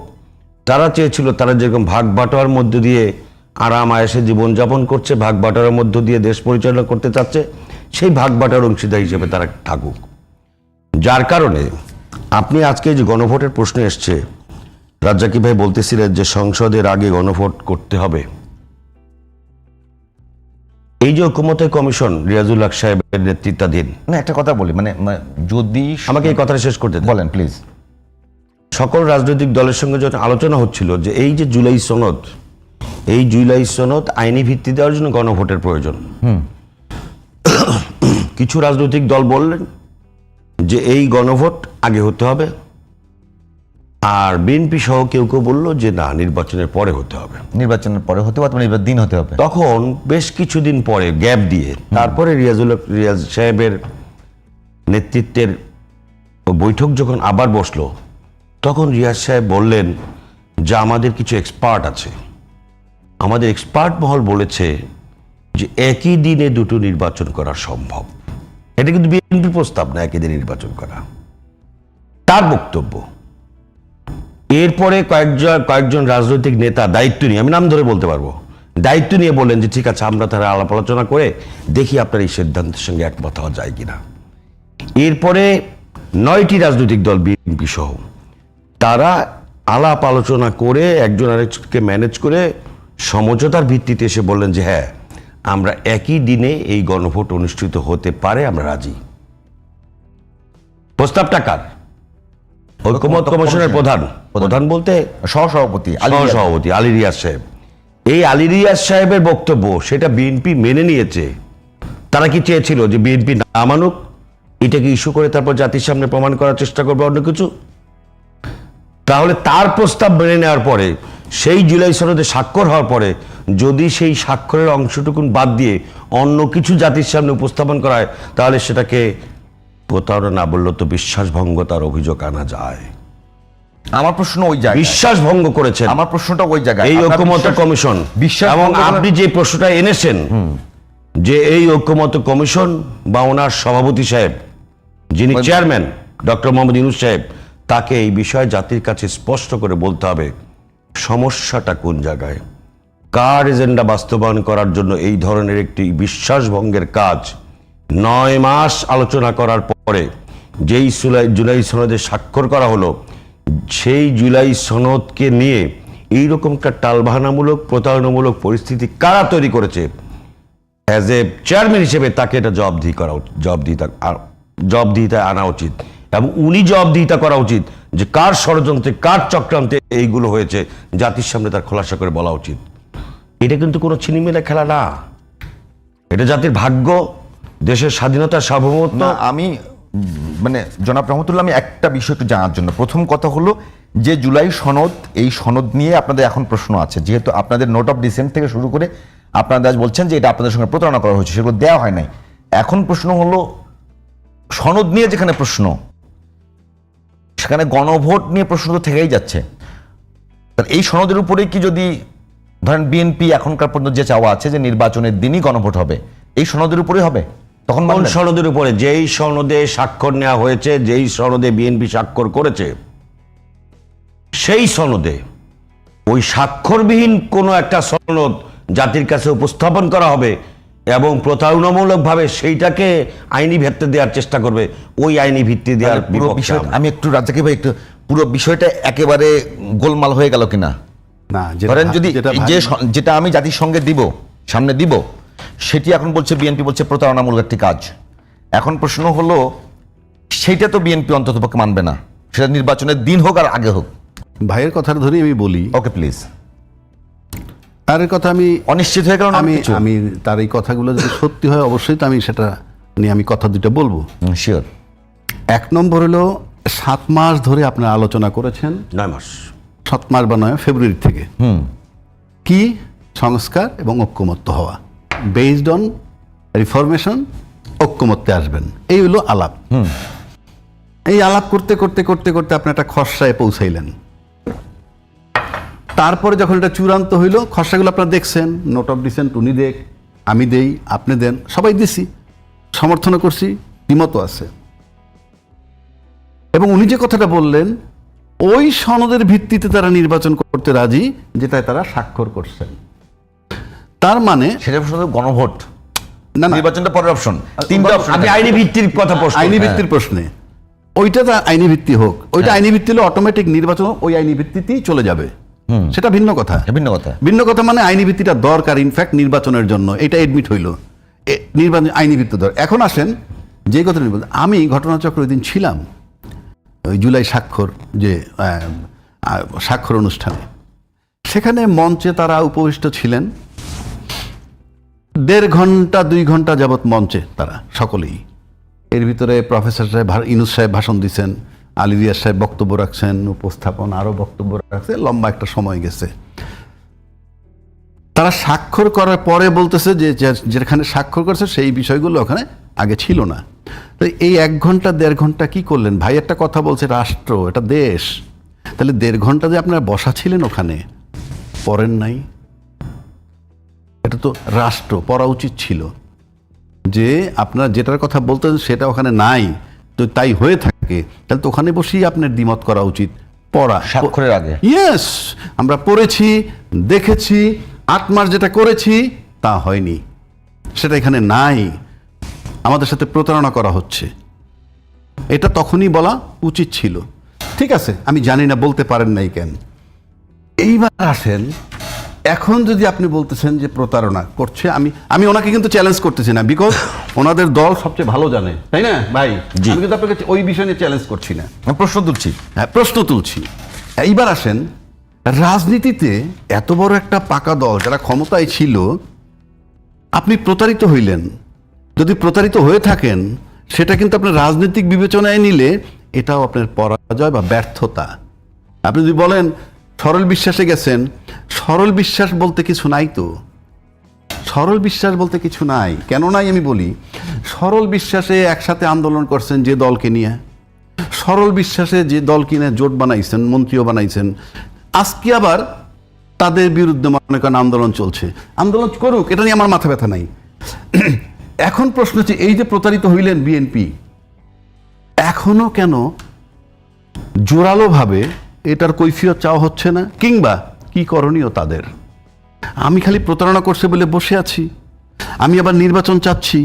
তারা চেয়েছিল তারা যেরকম ভাগ বাটোয়ার মধ্য দিয়ে আরাম আয়েসে জীবনযাপন করছে, ভাগ বাটোয়ার মধ্য দিয়ে দেশ পরিচালনা করতে চাচ্ছে, সেই ভাগ বাটোয়ার অংশীদার হিসেবে তারা থাকুক। যার কারণে আপনি আজকে যে গণভোটের প্রশ্ন এসছে, রাজ্জাকি ভাই বলতেছিলেন যে সংসদের আগে গণভোট করতে হবে। এই যে ঐকমত্য কমিশন রিয়াজুল হক সাহেবের নেতৃত্বাধীন, না একটা কথা বলি, মানে যদি আমাকে এই কথাটা শেষ করতে দেন। বলেন প্লিজ। সকল রাজনৈতিক দলের সঙ্গে যখন আলোচনা হচ্ছিল যে এই যে জুলাই সনদ, এই জুলাই সনদ আইনি ভিত্তি দেওয়ার জন্য গণভোটের প্রয়োজন, কিছু রাজনৈতিক দল বললেন যে এই গণভোট আগে হতে হবে, আর বিএনপি সহ কেউ কেউ বললো যে না, নির্বাচনের পরে হতে হবে। নির্বাচনের পরে হতে হবে, নির্বাচন দিন হতে হবে। তখন বেশ কিছুদিন পরে গ্যাপ দিয়ে তারপরে রিয়াজ সাহেবের নেতৃত্বের বৈঠক যখন আবার বসলো, তখন রিয়াজ সাহেব বললেন যে আমাদের কিছু এক্সপার্ট আছে, আমাদের এক্সপার্ট মহল বলেছে যে একই দিনে দুটো নির্বাচন করা সম্ভব। এটা কিন্তু বিএনপির প্রস্তাব না, একই দিনে নির্বাচন করা, তার বক্তব্য। এরপরে কয়েকজন রাজনৈতিক নেতা দায়িত্ব নিয়ে, আমি নাম ধরে বলতে পারবো, দায়িত্ব নিয়ে বললেন যে ঠিক আছে, আমরা তারা আলাপ আলোচনা করে দেখি আপনার এই সিদ্ধান্তের সঙ্গে একমত হওয়া যায় কিনা। এরপরে 9টি রাজনৈতিক দল বিএনপি সহ তারা আলাপ আলোচনা করে একজন আরেকজনকে ম্যানেজ করে সমঝোতার ভিত্তিতে এসে বললেন যে হ্যাঁ, আমরা একই দিনে এই গণভোট অনুষ্ঠিত হতে পারে, আমরা রাজি। প্রস্তাবটা কার? ঐকমত্য কমিশনের প্রধান বলতে সহসভাপতি আলী রিয়াজ সাহেব। এই আলী রিয়াজ সাহেবের বক্তব্য সেটা বিএনপি মেনে নিয়েছে, তারা কি চেয়েছিল যে বিএনপি না মানুক, এটাকে ইস্যু করে তারপর জাতির সামনে প্রমাণ করার চেষ্টা করবে অন্য কিছু? তাহলে তার প্রস্তাব মেনে নেওয়ার পরে, সেই জুলাই সনদে স্বাক্ষর হওয়ার পরে যদি সেই স্বাক্ষরের অংশটুকুন বাদ দিয়ে অন্য কিছু জাতির সামনে উপস্থাপন করা হয়, তাহলে সেটাকে প্রতারণা না বললেও তো বিশ্বাসভঙ্গতার অভিযোগ আনা যায়। আমার প্রশ্ন ওই জায়গায়, বিশ্বাস ভঙ্গ করেছেন আমার প্রশ্নটা ওই জায়গায়। এই আপনার ঐক্যমত্য বিশ্বাস- কমিশন, বিশ্বাস এবং ভঙ্গ করার- আপনি যে প্রশ্নটা এনেছেন যে এই ঐক্যমত্য কমিশন বা ওনার সভাপতি সাহেব যিনি চেয়ারম্যান ডক্টর মোহাম্মদ ইউনূস সাহেব, তাকে এই বিষয়ে জাতির কাছে স্পষ্ট করে বলতে হবে সমস্যাটা কোন জায়গায়, কার এজেন্ডা বাস্তবায়ন করার জন্য এই ধরনের একটি বিশ্বাসভঙ্গের কাজ 9 মাস আলোচনা করার পরে যেই জুলাই সনদে স্বাক্ষর করা হলো, সেই জুলাই সনদকে নিয়ে এইরকম একটা টালবাহানামূলক প্রতারণামূলক পরিস্থিতি কারা তৈরি করেছে, অ্যাজ এ চেয়ারম্যান হিসেবে তাকে এটা জবাবদিহিতায় আনা উচিত, এবং উনি জবাবদিহিতা করা উচিত যে কার ষড়যন্ত্রে কার চক্রান্তে এইগুলো হয়েছে, জাতির সামনে তার খোলাসা করে বলা উচিত। এটা কিন্তু কোনো ছিনিমিনি খেলা না, এটা জাতির ভাগ্য, দেশের স্বাধীনতার সার্বভৌমত্ব। না, আমি মানে জনাব রহমতুল্লাহ, আমি একটা বিষয় একটু জানার জন্য, প্রথম কথা হলো যে জুলাই সনদ, এই সনদ নিয়ে আপনাদের এখন প্রশ্ন আছে, যেহেতু আপনাদের নোট অফ ডিসেন্ট থেকে শুরু করে আপনারা আজ বলছেন যে এটা আপনাদের সঙ্গে প্রতারণা করা হয়েছে, সেগুলো দেওয়া হয় নাই। এখন প্রশ্ন হলো সনদ নিয়ে যেখানে প্রশ্ন, সেখানে গণভোট নিয়ে প্রশ্ন তো থেকেই যাচ্ছে। তাহলে এই সনদের উপরে কি যদি ধরেন বিএনপি এখনকার পর্যন্ত যে চাওয়া আছে যে নির্বাচনের দিনই গণভোট হবে, এই সনদের উপরেই হবে, তখন কোন মানবেন? সনদের উপরে? যেই সনদে স্বাক্ষর নেওয়া হয়েছে, যেই সনদে বিএনপি স্বাক্ষর করেছে, সেই সনদে ওই স্বাক্ষরবিহীন কোনো একটা সনদ জাতির কাছে উপস্থাপন করা হবে এবং প্রতারণামূলকভাবে সেইটাকে আইনি ভিত্তি দেওয়ার চেষ্টা করবে, ওই আইনি ভিত্তি দেওয়ার পুরো বিপক্ষে বিষয় আমরা। আমি একটু রাজাকি ভাই, একটু পুরো বিষয়টা একেবারে গোলমাল হয়ে গেল কিনা? না, ধরেন যদি যেটা আমি জাতির সঙ্গে দিব, সামনে দিব, সেটি এখন বলছে বিএনপি বলছে প্রতারণামূলক একটি কাজ। এখন প্রশ্ন হলো সেইটা তো বিএনপি অন্ততপক্ষে মানবে না, সেটা নির্বাচনের দিন হোক আর আগে হোক। ভাইয়ের কথাটা ধরেই আমি বলি, ওকে প্লিজ। তার এই কথা আমি অনিশ্চিত হয়ে গেল না আমি কিছু? আমি তার এই কথাগুলো যদি সত্যি হয় অবশ্যই তো আমি সেটা নিয়ে আমি কথা দুটো বলবো। শিওর। 1 নম্বর হলো 7 মাস ধরে আপনারা আলোচনা করেছেন, 9 মাস 7 মাস বা 9 ফেব্রুয়ারি থেকে, কি সংস্কার এবং ঐক্যমত্য হওয়া, বেসড অন রিফরমেশন, ঐক্যমত্যে আসবেন, এই হলো আলাপ। এই আলাপ করতে করতে করতে করতে আপনি একটা খসড়ায় পৌঁছাইলেন। তারপরে যখন এটা চূড়ান্ত হইল, খসড়াগুলো আপনারা দেখছেন, নোট অফ ডিসেন্ট উনি দেখ, আমি দেই, আপনি দেন, সবাই দিছি, সমর্থন করছি, দ্বিমতও আছে। এবং উনি যে কথাটা বললেন, ওই সনদের ভিত্তিতে তারা নির্বাচন করতে রাজি, যেটায় তারা স্বাক্ষর করছেন। তার মানে সেটা প্রশ্ন তো গণভোট, না না, নির্বাচনটা পরের অপশন, তিনটা অপশন। আপনি আইনি ভিত্তির কথা প্রশ্ন আইনি ভিত্তির প্রশ্নে ওইটা তো আইনি ভিত্তি হোক, ওইটা আইনি ভিত্তি হলে অটোমেটিক নির্বাচন ওই আইনি ভিত্তিতেই চলে যাবে, সেটা ভিন্ন কথা। ভিন্ন কথা। ভিন্ন কথা মানে আইনি ভিত্তিটা দরকার ইনফ্যাক্ট নির্বাচনের জন্য, এটা এডমিট হইল, নির্বাচন আইনি ভিত্তি দরকার। এখন আসেন যে কথা আমি ঘটনাচক্র ওই দিন ছিলাম, ওই জুলাই স্বাক্ষর যে স্বাক্ষর অনুষ্ঠানে, সেখানে মঞ্চে তারা উপবিষ্ট ছিলেন 1.5 ঘন্টা 2 ঘন্টা যাবৎ মঞ্চে তারা সকলেই। এর ভিতরে প্রফেসর সাহেব ইউনূস সাহেব ভাষণ দিচ্ছেন, আলী রিয়াজ সাহেব বক্তব্য রাখছেন, উপস্থাপন আরও বক্তব্য রাখছে, লম্বা একটা সময় গেছে। তারা স্বাক্ষর করার পরে বলতেছে যে যেখানে স্বাক্ষর করছে সেই বিষয়গুলো ওখানে আগে ছিল না। তো এই 1 ঘন্টা 1.5 ঘন্টা কি করলেন ভাই? একটা কথা বলছে, রাষ্ট্র, এটা দেশ, তাহলে 1.5 ঘন্টা যে আপনারা বসা ছিলেন ওখানে, পড়েন নাই? এটা তো রাষ্ট্র, পড়া উচিত ছিল যে আপনারা যেটার কথা বলতেন সেটা ওখানে নাই, তো তাই হয়ে থাকে, তাহলে তো ওখানে বসেই আপনার দ্বিমত করা উচিত, পড়া স্বাক্ষরের আগে। ইয়েস, আমরা পড়েছি, দেখেছি, 8 মাস যেটা করেছি তা হয়নি, সেটা এখানে নাই, আমাদের সাথে প্রতারণা করা হচ্ছে, এটা তখনই বলা উচিত ছিল। ঠিক আছে, আমি জানি না বলতে পারেন নাই কেন। এইবার আসেন, এখন যদি আপনি বলতেছেন যে প্রতারণা করছে, আমি ওনাকে কিন্তু চ্যালেঞ্জ করতেছি না, বিকজ ওনাদের দল সবচেয়ে ভালো জানে, তাই না ভাই? আমি কিন্তু আপনাকে ওই বিষয় নিয়ে চ্যালেঞ্জ করছি না, আমি প্রশ্ন তুলছি। হ্যাঁ, প্রশ্ন তুলছি। এইবার আসেন, রাজনীতিতে এত বড় একটা পাকা দল যারা ক্ষমতায় ছিল, আপনি প্রতারিত হইলেন, যদি প্রতারিত হয়ে থাকেন সেটা কিন্তু আপনার রাজনৈতিক বিবেচনায় নিলে এটাও আপনার পরাজয় বা ব্যর্থতা। আপনি যদি বলেন সরল বিশ্বাসে গেছেন, সরল বিশ্বাস বলতে কিছু নাই তো। সরল বিশ্বাস বলতে কিছু নাই। কেন নাই আমি বলি, সরল বিশ্বাসে একসাথে আন্দোলন করছেন যে দলকে নিয়ে, সরল বিশ্বাসে যে দল কিনে জোট বানাইছেন, মন্ত্রীও বানাইছেন, আজকে আবার তাদের বিরুদ্ধে মনে করেন আন্দোলন চলছে। আন্দোলন করুক, এটা নিয়ে আমার মাথা ব্যথা নাই। এখন প্রশ্ন হচ্ছে, এই যে প্রতারিত হইলেন বিএনপি, এখনো কেন জোরালোভাবে এটার কৈফিয়ত চাওয়া হচ্ছে না, কিংবা কি করণীয় তাদের? আমি খালি প্রতারণা করছে বলে বসে আছি, আমি আবার নির্বাচন চাচ্ছি।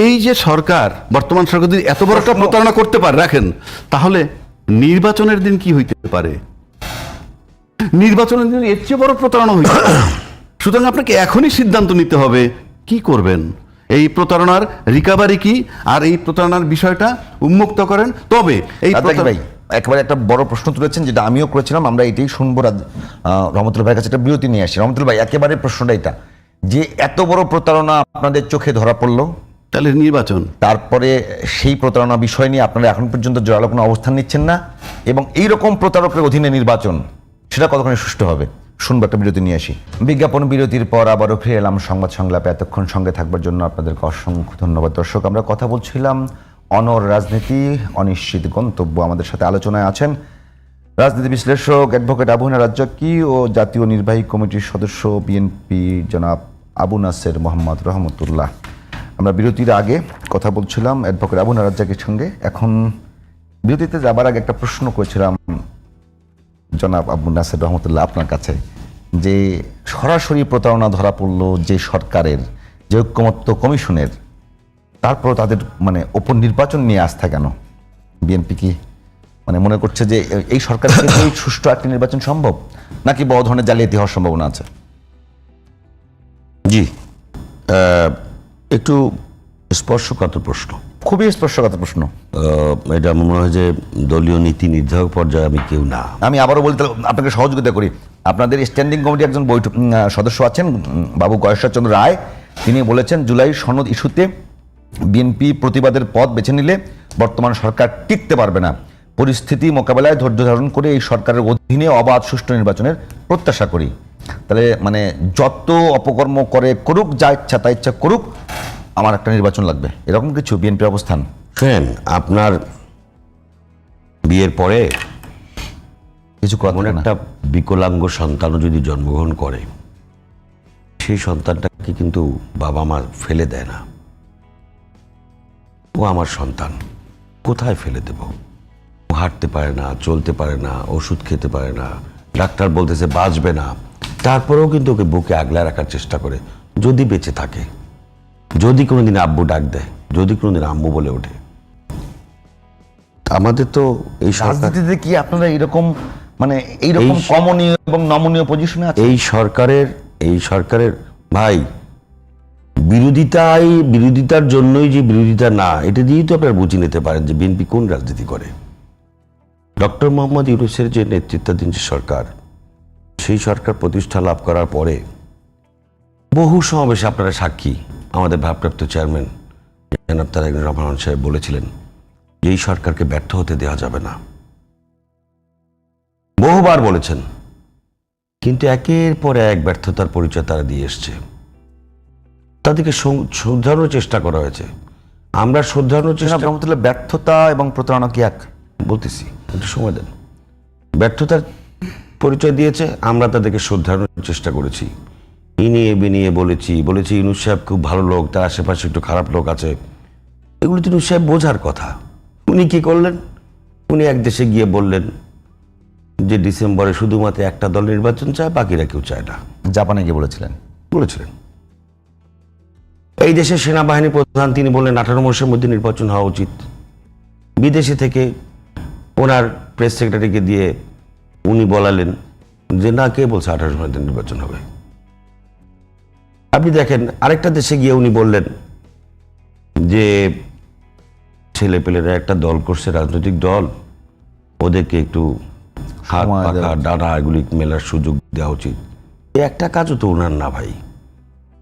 এই যে সরকার, বর্তমান সরকার যদি এত বড় একটা প্রতারণা করতে পারে, রাখেন, তাহলে নির্বাচনের দিন কি হইতে পারে? নির্বাচনের দিন এর চেয়ে বড় প্রতারণা হইতে পারে। সুতরাং আপনাকে এখনই সিদ্ধান্ত নিতে হবে কি করবেন, এই প্রতারণার রিকাভারি কি, আর এই প্রতারণার বিষয়টা উন্মুক্ত করেন। তবে এই ভাই একেবারে একটা বড় প্রশ্ন তুলেছেন, যেটা আমিও করেছিলাম, আমরা এটাই শুনবো রহমতুল্লাহ ভাইয়ের কাছে একটা বিরতি নিয়ে আসি। রহমতুল্লাহ ভাই, একেবারে প্রশ্নটা এটা যে এত বড় প্রতারণা আপনাদের চোখে ধরা পড়লো, তাহলে নির্বাচন, তারপরে সেই প্রতারণা বিষয় নিয়ে আপনারা এখন পর্যন্ত জোরালো কোনো অবস্থান নিচ্ছেন না, এবং এইরকম প্রতারকের অধীনে নির্বাচন, সেটা কতখানি সুষ্ঠু হবে? শুনবো, একটা বিরতি নিয়ে আসি। বিজ্ঞাপন বিরতির পর আবারও ফিরে এলাম সংবাদ সংলাপে। এতক্ষণ সঙ্গে থাকবার জন্য আপনাদেরকে অসংখ্য ধন্যবাদ। দর্শক, আমরা কথা বলছিলাম অনর রাজনীতি, অনিশ্চিত গন্তব্য। আমাদের সাথে আলোচনায় আছেন রাজনীতি বিশ্লেষক অ্যাডভোকেট আবু নাসের রাজ্জাকি ও জাতীয় নির্বাহী কমিটির সদস্য বিএনপি জনাব আবু নাসের মোহাম্মদ রহমতুল্লাহ। আমরা বিরতির আগে কথা বলছিলাম অ্যাডভোকেট আবু নাসের রাজ্জাকির সঙ্গে। এখন বিরতিতে যাবার আগে একটা প্রশ্ন করেছিলাম জনাব আবু নাসের রহমতুল্লাহ আপনার কাছে, যে সরাসরি প্রতারণা ধরা পড়লো যে সরকারের, যে ঐক্যমত্য কমিশনের, তারপর তাদের মানে ওপর নির্বাচন নিয়ে আস্থা কেন? বিএনপি কি মানে মনে করছে যে এই সরকার থেকে সুষ্ঠু একটি নির্বাচন সম্ভব, নাকি বড় ধরনের জালিয়াতি হওয়ার সম্ভাবনা আছে? জি, একটু স্পর্শকাতর প্রশ্ন, খুবই স্পর্শকাতর প্রশ্ন। এটা মনে হয় যে দলীয় নীতি নির্ধারক পর্যায়ে আমি কেউ না। আমি আবারও বলতে আপনাকে সহযোগিতা করি। আপনাদের স্ট্যান্ডিং কমিটি একজন বৈঠক সদস্য আছেন বাবু গয়েশ্বর চন্দ্র রায়, তিনি বলেছেন জুলাই সনদ ইস্যুতে বিএনপি প্রতিবাদের পথ বেছে নিলে বর্তমান সরকার টিকতে পারবে না। পরিস্থিতি মোকাবেলায় ধৈর্য ধারণ করে এই সরকারের অধীনে অবাধ সুষ্ঠু নির্বাচনের প্রত্যাশা করি। তাহলে মানে যত অপকর্ম করে করুক, যা ইচ্ছা তা ইচ্ছা করুক, আমার একটা নির্বাচন লাগবে, এরকম কিছু বিএনপির অবস্থান? ফ্যান, আপনার বিয়ের পরে কিছু এমন একটা বিকলাঙ্গ সন্তানও যদি জন্মগ্রহণ করে, সেই সন্তানটাকে কিন্তু বাবা মা ফেলে দেয় না। ও আমার সন্তান, কোথায় ফেলে দেব? ও হাঁটতে পারে না, চলতে পারে না, ওষুধ খেতে পারে না, ডাক্তার বলতেছে বাঁচবে না, তারপরেও কিন্তু ওকে বুকে আগলে রাখার চেষ্টা করে, যদি বেঁচে থাকে, যদি কোনোদিন আব্বু ডাক দেয়, যদি কোনোদিন আম্মু বলে ওঠে। আমাদের তো এই রাজনীতিতে কি আপনারা এরকম মানে এইরকম কমনীয় এবং নমনীয় পজিশনে আছে? এই সরকারের ভাই, বিরোধিতার জন্যই যে বিরোধিতা না, এটা দিয়েই তো আপনারা বুঝে নিতে পারেন যে বিএনপি কোন রাজনীতি করে। ডক্টর মোহাম্মদ ইউনূসের যে নেতৃত্বাধীন যে সরকার, সেই সরকার প্রতিষ্ঠা লাভ করার পরে বহু সমাবেশে আপনারা সাক্ষী, আমাদের ভারপ্রাপ্ত চেয়ারম্যান জনাব তারেক রহমান সাহেব বলেছিলেন যে এই সরকারকে ব্যর্থ হতে দেওয়া যাবে না, বহুবার বলেছেন, কিন্তু একের পর এক ব্যর্থতার পরিচয় তারা দিয়ে এসছে। তাদেরকে শুধরানোর চেষ্টা করা হয়েছে, আমরা শুধরানোর চেষ্টা। রহমতুল্লাহ, ব্যর্থতা এবং প্রতারণা কি এক? বলতেছি, একটু সময় দেন। ব্যর্থতার পরিচয় দিয়েছে, আমরা তাদেরকে শুধরানোর চেষ্টা করেছি, ইনিয়ে বিনিয়ে বলেছি ইউনূস সাহেব খুব ভালো লোক, তার আশেপাশে একটু খারাপ লোক আছে, এগুলো তো ইউনূস সাহেব বোঝার কথা। উনি কি করলেন? উনি এক দেশে গিয়ে বললেন যে ডিসেম্বরে শুধুমাত্র একটা দল নির্বাচন চায়, বাকিরা কেউ চায় না। জাপানে গিয়ে বলেছিলেন। এই দেশের সেনাবাহিনী প্রধান তিনি বললেন 18 মাসের মধ্যে নির্বাচন হওয়া উচিত। বিদেশে থেকে ওনার প্রেস সেক্রেটারিকে দিয়ে উনি বলালেন যে না, কে বলছে 18 মাসে নির্বাচন হবে। আপনি দেখেন আরেকটা দেশে গিয়ে উনি বললেন যে ছেলেপেলেরা একটা দল করছে, রাজনৈতিক দল, ওদেরকে একটু হাত পাখা ডানা এগুলি মেলার সুযোগ দেওয়া উচিত। এই একটা কাজও তো ওনার না ভাই।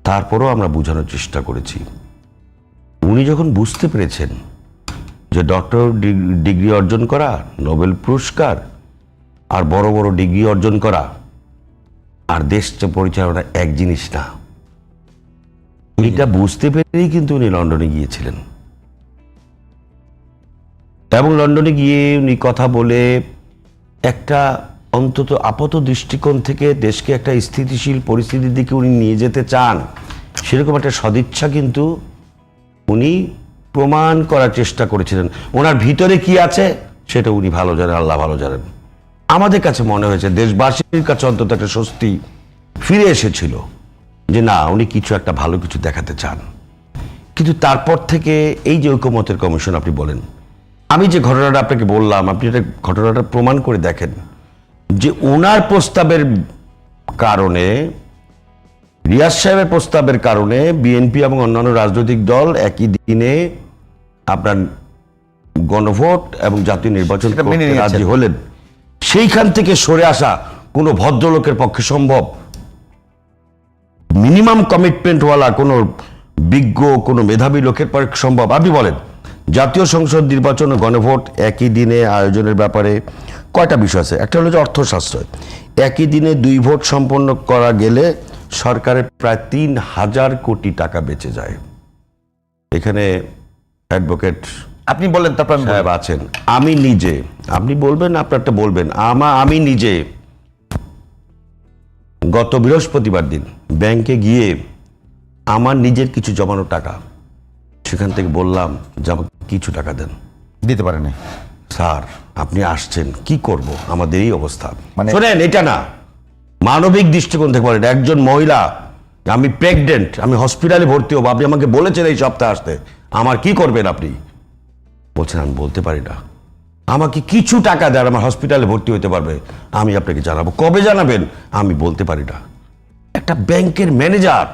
তারপরেও আমরা বোঝানোর চেষ্টা করেছি। উনি যখন বুঝতে পেরেছেন যে ডক্টর ডিগ্রি অর্জন করা, নোবেল পুরস্কার আর বড় বড় ডিগ্রি অর্জন করা আর দেশ পরিচালনা এক জিনিস না, এটা বুঝতে পেরেই কিন্তু উনি লন্ডনে গিয়েছিলেন। এবং লন্ডনে গিয়ে উনি কথা বলে একটা অন্তত আপাত দৃষ্টিকোণ থেকে দেশকে একটা স্থিতিশীল পরিস্থিতির দিকে উনি নিয়ে যেতে চান, সেরকম একটা সদিচ্ছা কিন্তু উনি প্রমাণ করার চেষ্টা করেছিলেন। ওনার ভিতরে কি আছে সেটা উনি ভালো জানেন, আল্লাহ ভালো জানেন। আমাদের কাছে মনে হয়েছে, দেশবাসীর কাছে অন্তত একটা স্বস্তি ফিরে এসেছিল যে না, উনি কিছু একটা ভালো কিছু দেখাতে চান। কিন্তু তারপর থেকে এই যে ঐকমত্যের কমিশন আপনি বলেন, আমি যে ঘটনাটা আপনাকে বললাম, আপনি এটা ঘটনাটা প্রমাণ করে দেখেন যে ওনার প্রস্তাবের কারণে, রিয়াজ সাহেবের প্রস্তাবের কারণে বিএনপি এবং অন্যান্য রাজনৈতিক দল একই দিনে আপনার গণভোট এবং জাতীয় নির্বাচন সেটা মেনে করতে নিয়েছেন। রাজি হলেন। সেইখান থেকে সরে আসা কোনো ভদ্রলোকের পক্ষে সম্ভব? মিনিমাম কমিটমেন্টওয়ালা কোনো বিজ্ঞ, কোনো মেধাবী লোকের পক্ষে সম্ভব? আপনি বলেন, জাতীয় সংসদ নির্বাচন ও গণভোট একই দিনে আয়োজনের ব্যাপারে কয়টা বিষয় আছে? একটা হলো যে অর্থ সাশ্রয়। একই দিনে 2 ভোট সম্পন্ন করা গেলে সরকারের প্রায় 3,000 কোটি টাকা বেঁচে যায়। এখানে অ্যাডভোকেট আপনি বলেন, তারপর আমি বলবো। সাহেব আছেন, আমি নিজে, আপনি বলবেন আপনারটা বলবেন, আমি নিজে গত বৃহস্পতিবার দিন ব্যাংকে গিয়ে আমার নিজের কিছু জমানো টাকা, সেখান থেকে বললাম যে আমাকে কিছু টাকা দেন। দিতে পারেনি। স্যার আপনি আসছেন, কি করব, আমাদের এই অবস্থা। মানে- শোনেন, এটা না, মানবিক দৃষ্টিকোণ থেকে বলেন, একজন মহিলা, আমি প্রেগনেন্ট, আমি হসপিটালে ভর্তি হবো, আপনি আমাকে বলেছেন এই সপ্তাহে আসতে, আমার কি করবেন আপনি? বলছেন আমি বলতে পারি না, আমাকে কিছু টাকা দেন, আমার হসপিটালে ভর্তি হতে পারবে, আমি আপনাকে জানাবো। কবে জানাবেন? আমি বলতে পারি না। একটা ব্যাংকের ম্যানেজার,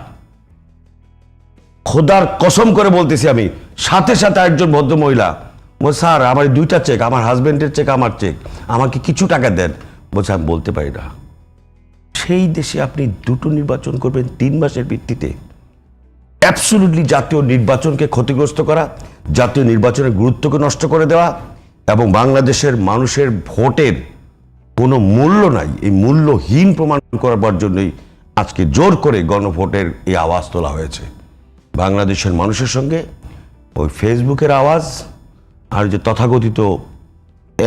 খোদার কসম করে বলতেছি আমি, সাথে সাথে একজন ভদ্র মহিলা বলছে স্যার আমার 2টা চেক, আমার হাজবেন্ডের চেক, আমার চেক, আমাকে কিছু টাকা দেন। বলছে আমি বলতে পারি না। সেই দেশে আপনি 2টো নির্বাচন করবেন 3 মাসের ভিত্তিতে? অ্যাবসলিউটলি জাতীয় নির্বাচনকে ক্ষতিগ্রস্ত করা, জাতীয় নির্বাচনের গুরুত্বকে নষ্ট করে দেওয়া, এবং বাংলাদেশের মানুষের ভোটের কোনো মূল্য নাই, এই মূল্যহীন প্রমাণ করবার জন্যই আজকে জোর করে গণভোটের এই আওয়াজ তোলা হয়েছে। বাংলাদেশের মানুষের সঙ্গে ওই ফেসবুকের আওয়াজ আর যে তথাকথিত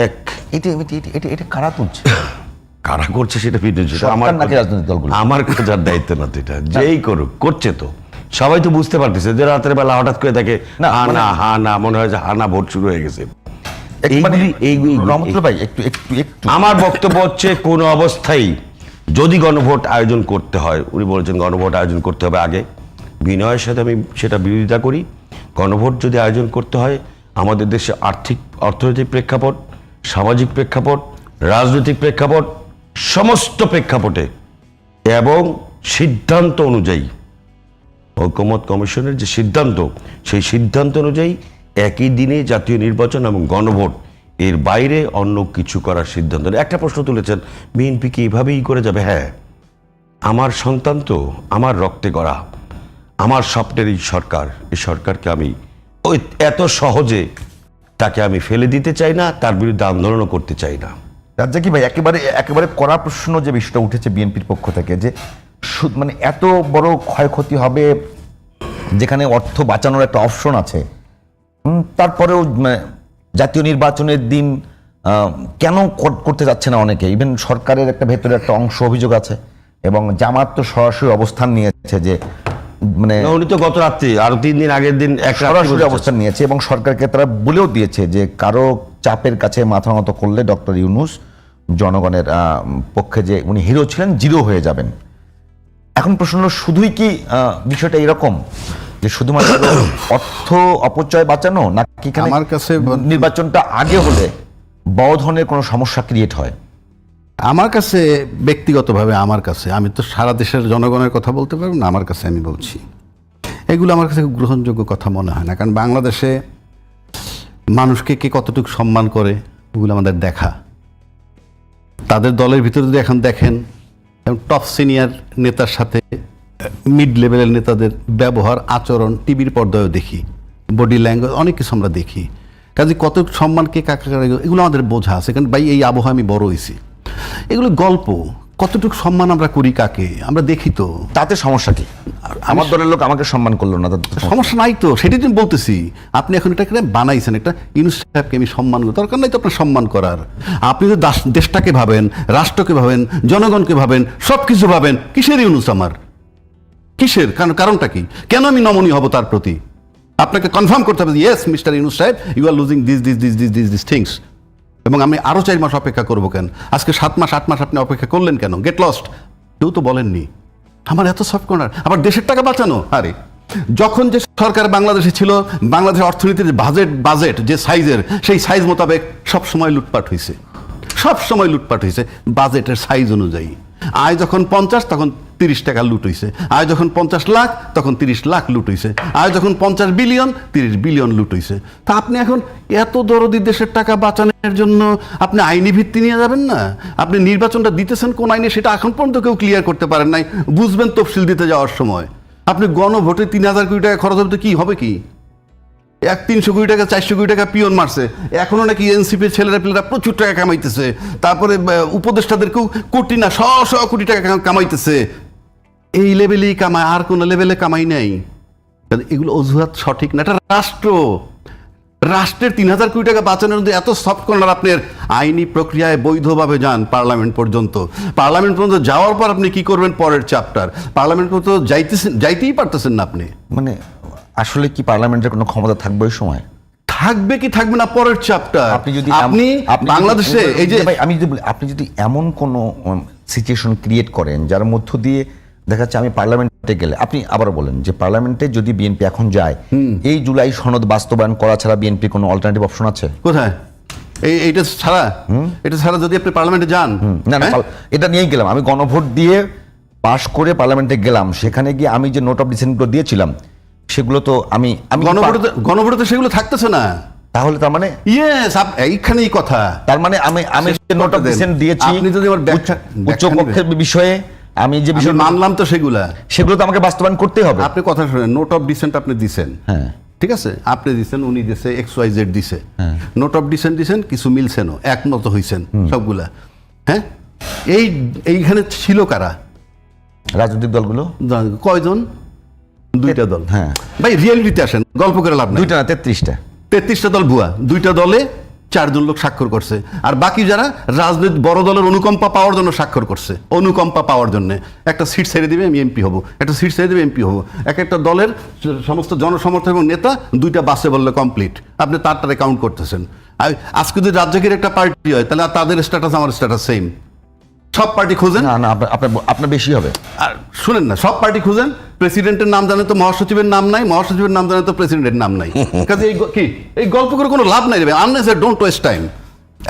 এক এটা কারা তুলছে? কারা করছে সেটা ভিন্ন, সেটা সরকার আমার নাকি রাজনৈতিক দলগুলো? আমার খোঁজার দায়িত্ব না তো, এটা যেই করুক, করছে তো সবাই তো বুঝতে পারতেছে যে রাতের বেলা হঠাৎ করে দেখে না, হানা মনে হয় যে হানা ভোট শুরু হয়ে গেছে। রহমতুল্লাহ ভাই, একটু একটু একটু আমার বক্তব্য হচ্ছে কোন অবস্থায় যদি গণভোট আয়োজন করতে হয়, উনি বলেছেন গণভোট আয়োজন করতে হবে আগে, বিনয়ের সাথে আমি সেটা বিরোধিতা করি। গণভোট যদি আয়োজন করতে হয়, আমাদের দেশে অর্থনৈতিক প্রেক্ষাপট, সামাজিক প্রেক্ষাপট, রাজনৈতিক প্রেক্ষাপট, সমস্ত প্রেক্ষাপটে এবং সিদ্ধান্ত অনুযায়ী, ঐকমত্য কমিশনের যে সিদ্ধান্ত, সেই সিদ্ধান্ত অনুযায়ী একই দিনে জাতীয় নির্বাচন এবং গণভোট, এর বাইরে অন্য কিছু করার সিদ্ধান্ত নেই। একটা প্রশ্ন তুলেছেন, বিএনপি কি এভাবেই করে যাবে? হ্যাঁ, আমার সন্তান তো, আমার রক্তে গড়া, আমার স্বপ্নের এই সরকার, এই সরকারকে আমি ওই এত সহজে তাকে আমি ফেলে দিতে চাই না, তার বিরুদ্ধে আন্দোলনও করতে চাই না। রাজ্জাকি ভাই, একেবারে একেবারে কড়া প্রশ্ন যে বিষয়টা উঠেছে বিএনপির পক্ষ থেকে, যে মানে এত বড় ক্ষয়ক্ষতি হবে যেখানে অর্থ বাঁচানোর একটা অপশন আছে, তারপরেও জাতীয় নির্বাচনের দিন কেন করতে যাচ্ছে না অনেকে? ইভেন সরকারের একটা ভেতরে একটা অংশ অভিযোগ আছে, এবং জামাত তো সরাসরি অবস্থান নিয়েছে যে মানে না, উনি তো গত রাত্রি আরো 3 দিন আগের দিন এক রাত্রি সরাসরি বলেছেন। অবস্থান নিয়েছে, এবং সরকারকে তারা বলেও দিয়েছে যে কারো চাপের কাছে মাথা নত করলে ডক্টর ইউনূস জনগণের পক্ষে যে উনি হিরো ছিলেন, জিরো হয়ে যাবেন। এখন প্রশ্ন হলো, শুধুই কি বিষয়টা এরকম যে শুধুমাত্র অর্থ অপচয় বাঁচানো, নাকি এখানে আমার কাছে নির্বাচনটা আগে হলে বড় ধরনের কোনো সমস্যা ক্রিয়েট হয়? আমার কাছে ব্যক্তিগতভাবে, আমার কাছে, আমি তো সারা দেশের জনগণের কথা বলতে পারবো না, আমার কাছে আমি বলছি, এগুলো আমার কাছে গ্রহণযোগ্য কথা মনে হয় না। কারণ বাংলাদেশে মানুষকে কে কতটুকু সম্মান করে ওগুলো আমাদের দেখা। তাদের দলের ভিতরে যদি এখন দেখেন, টপ সিনিয়র নেতার সাথে মিড লেভেলের নেতাদের ব্যবহার, আচরণ টিভির পর্দায়ও দেখি, বডি ল্যাঙ্গুয়েজ অনেক কিছু আমরা দেখি। কাজে কত সম্মান কে কাকে এগুলো আমাদের বোঝা আছে, কারণ ভাই এই আবহাওয়া আমি বড় হয়েছি। এগুলো গল্প, কতটুকু সম্মান আমরা করি কাকে আমরা দেখি তো। তাতে সমস্যা কি? আমার দলের লোক আমাকে সম্মান করলো না, তাতে তো সমস্যা নাই তো, সেটাই তো আমি বলতেছি। আপনি এখন এটা বানাইছেন, একটা ইউনুস সাহেবকে আমি সম্মান করি, দরকার নাই তো আপনার সম্মান করার। আপনি তো দেশটাকে ভাবেন, রাষ্ট্রকে ভাবেন, জনগণকে ভাবেন, সব কিছু ভাবেন। কিসের ইউনুস আমার? কিসের? কারণটা কি? কেন আমি নমনীয় হব তার প্রতি? আপনাকে কনফার্ম করতে হবে, ইয়েস মিস্টার ইউনুস সাহেব, you are losing this things. এবং আমি আরো 4 মাস অপেক্ষা করবো কেন? আজকে 7 মাস 8 মাস আপনি অপেক্ষা করলেন কেন? Get lost. কেউ তো বলেননি। আমার এত সফট কর্নার, আবার দেশের টাকা বাঁচানো। আরে যখন যে সরকার বাংলাদেশে ছিল, বাংলাদেশের অর্থনীতির বাজেট যে সাইজের, সেই সাইজ মোতাবেক সব সময় লুটপাট হয়েছে, সব সময় লুটপাট হয়েছে বাজেটের সাইজ অনুযায়ী। আয় যখন 50 তখন 30 টাকা লুট হয়েছে, আয় যখন 50 লাখ তখন 30 লাখ লুট হয়েছে, আয় যখন 50 বিলিয়ন 30 বিলিয়ন লুট হয়েছে। তা আপনি এখন এত দরদি দেশের টাকা বাঁচানোর জন্য আপনি আইনি ভিত্তি নিয়ে যাবেন না? আপনি নির্বাচনটা দিতেছেন কোন আইনে সেটা এখন পর্যন্ত কেউ ক্লিয়ার করতে পারেন নাই। বুঝবেন তফসিল দিতে যাওয়ার সময়। আপনি গণভোটে 3000 কোটি টাকা খরচ হবে তো কি হবে? কি 300 কোটি টাকা 400 কোটি টাকা পিয়ন মারছে, এখনো নাকি এনসিপির ছেলেরা পেলেরা প্রচুর টাকা কামাইতেছে। তারপরে উপদেষ্টাদেরকেও কোটি না 100 কোটি টাকা কামাইতেছে। এই লেভেলেই কামায়, আর কোনো লেভেলে কামাই নাই। এগুলো অজুহাত সঠিক না। এটা রাষ্ট্রের 3000 কোটি টাকা বাঁচানোর মধ্যে এত সফট কর্নার। আপনার আইনি প্রক্রিয়ায় বৈধভাবে যান পার্লামেন্ট পর্যন্ত। পার্লামেন্ট পর্যন্ত যাওয়ার পর আপনি কি করবেন পরের চ্যাপ্টার। পার্লামেন্ট পর্যন্ত যাইতেই পারতেছেন না আপনি। মানে আসলে কি পার্লামেন্টের কোনো ক্ষমতা থাকবে ওই সময়? থাকবে কি থাকবে না পরের চ্যাপ্টার। আপনি যদি বাংলাদেশে এই যে ভাই, আমি যদি বলি, আপনি যদি এমন কোনো সিচুয়েশন ক্রিয়েট করেন যার মধ্য দিয়ে দেখা যাচ্ছে আমি পার্লামেন্টে গেলে, আপনি আবারও বলেন যে পার্লামেন্টে যদি বিএনপি এখন যায়, এই জুলাই সনদ বাস্তবায়ন করা ছাড়া বিএনপি কোনো অল্টারনেটিভ অপশন আছে? কোথায়? এইটা ছাড়া যদি আপনি পার্লামেন্টে যান, না না, এটা নিয়েই গেলাম আমি, গণভোট দিয়ে পাশ করে পার্লামেন্টে গেলাম, সেখানে গিয়ে আমি যে নোট অফ ডিসেন্টগুলো দিয়েছিলাম সেগুলো তো আমি গণভোটে তো সেগুলো থাকতেছে না। তাহলে তার মানে ইয়েস, এইখানেই কথা। তার মানে আমি যে নোট অফ ডিসেন্ট দিয়েছি, আপনি যদি আমার উচ্চ কক্ষের বিষয়ে আমি যে বিষয় মানলাম, তো সেগুলো তো আমাকে বাস্তবায়ন করতে হবে। আপনি কথা শুনেন, নোট অফ ডিসেন্ট আপনি দিছেন, হ্যাঁ ঠিক আছে, আপনি দিছেন, উনি দিছে, XYZ দিছে, নোট অফ ডিসেন্ট দিছেন, কিছু মিলছেনও, একমত হইছেন সবগুলা। হ্যাঁ, এইখানে ছিল কারা? রাজনৈতিক দলগুলো। কয়জন? 2টা দল। হ্যাঁ ভাই, রিয়েলিটিতে আসেন, গল্প করে লাভ নাই। 2টা না 33টা। 33টা দল ভুয়া। 2টা দলে 4 জন লোক স্বাক্ষর করছে, আর বাকি যারা রাজনৈতিক বড় দলের অনুকম্পা পাওয়ার জন্য স্বাক্ষর করছে, অনুকম্পা পাওয়ার জন্য। একটা সিট ছেড়ে দিবে আমি এমপি হব, একটা সিট ছেড়ে দিবে এমপি হব। একটা দলের সমস্ত জনসমর্থক এবং নেতা 2টা বাসে বললে কমপ্লিট। আপনি তারটারে কাউন্ট করতেছেন। আজকে যদি রাজ্জাকের একটা পার্টি হয়, তাহলে তাদের স্ট্যাটাস আমার স্ট্যাটাস সেম। সব পার্টি খুঁজেন, না না, আপনার বেশি হবে। আর শুনেন না, সব পার্টি খুঁজেন, প্রেসিডেন্টের নাম জানে তো মহাসচিবের নাম নাই, মহাসচিবের নাম জানে তো প্রেসিডেন্টের নাম নাই। কাজে এই গল্প করে কোনো লাভ নাই রে, আননেসেসারি, ডোন্ট ওয়েস্ট টাইম।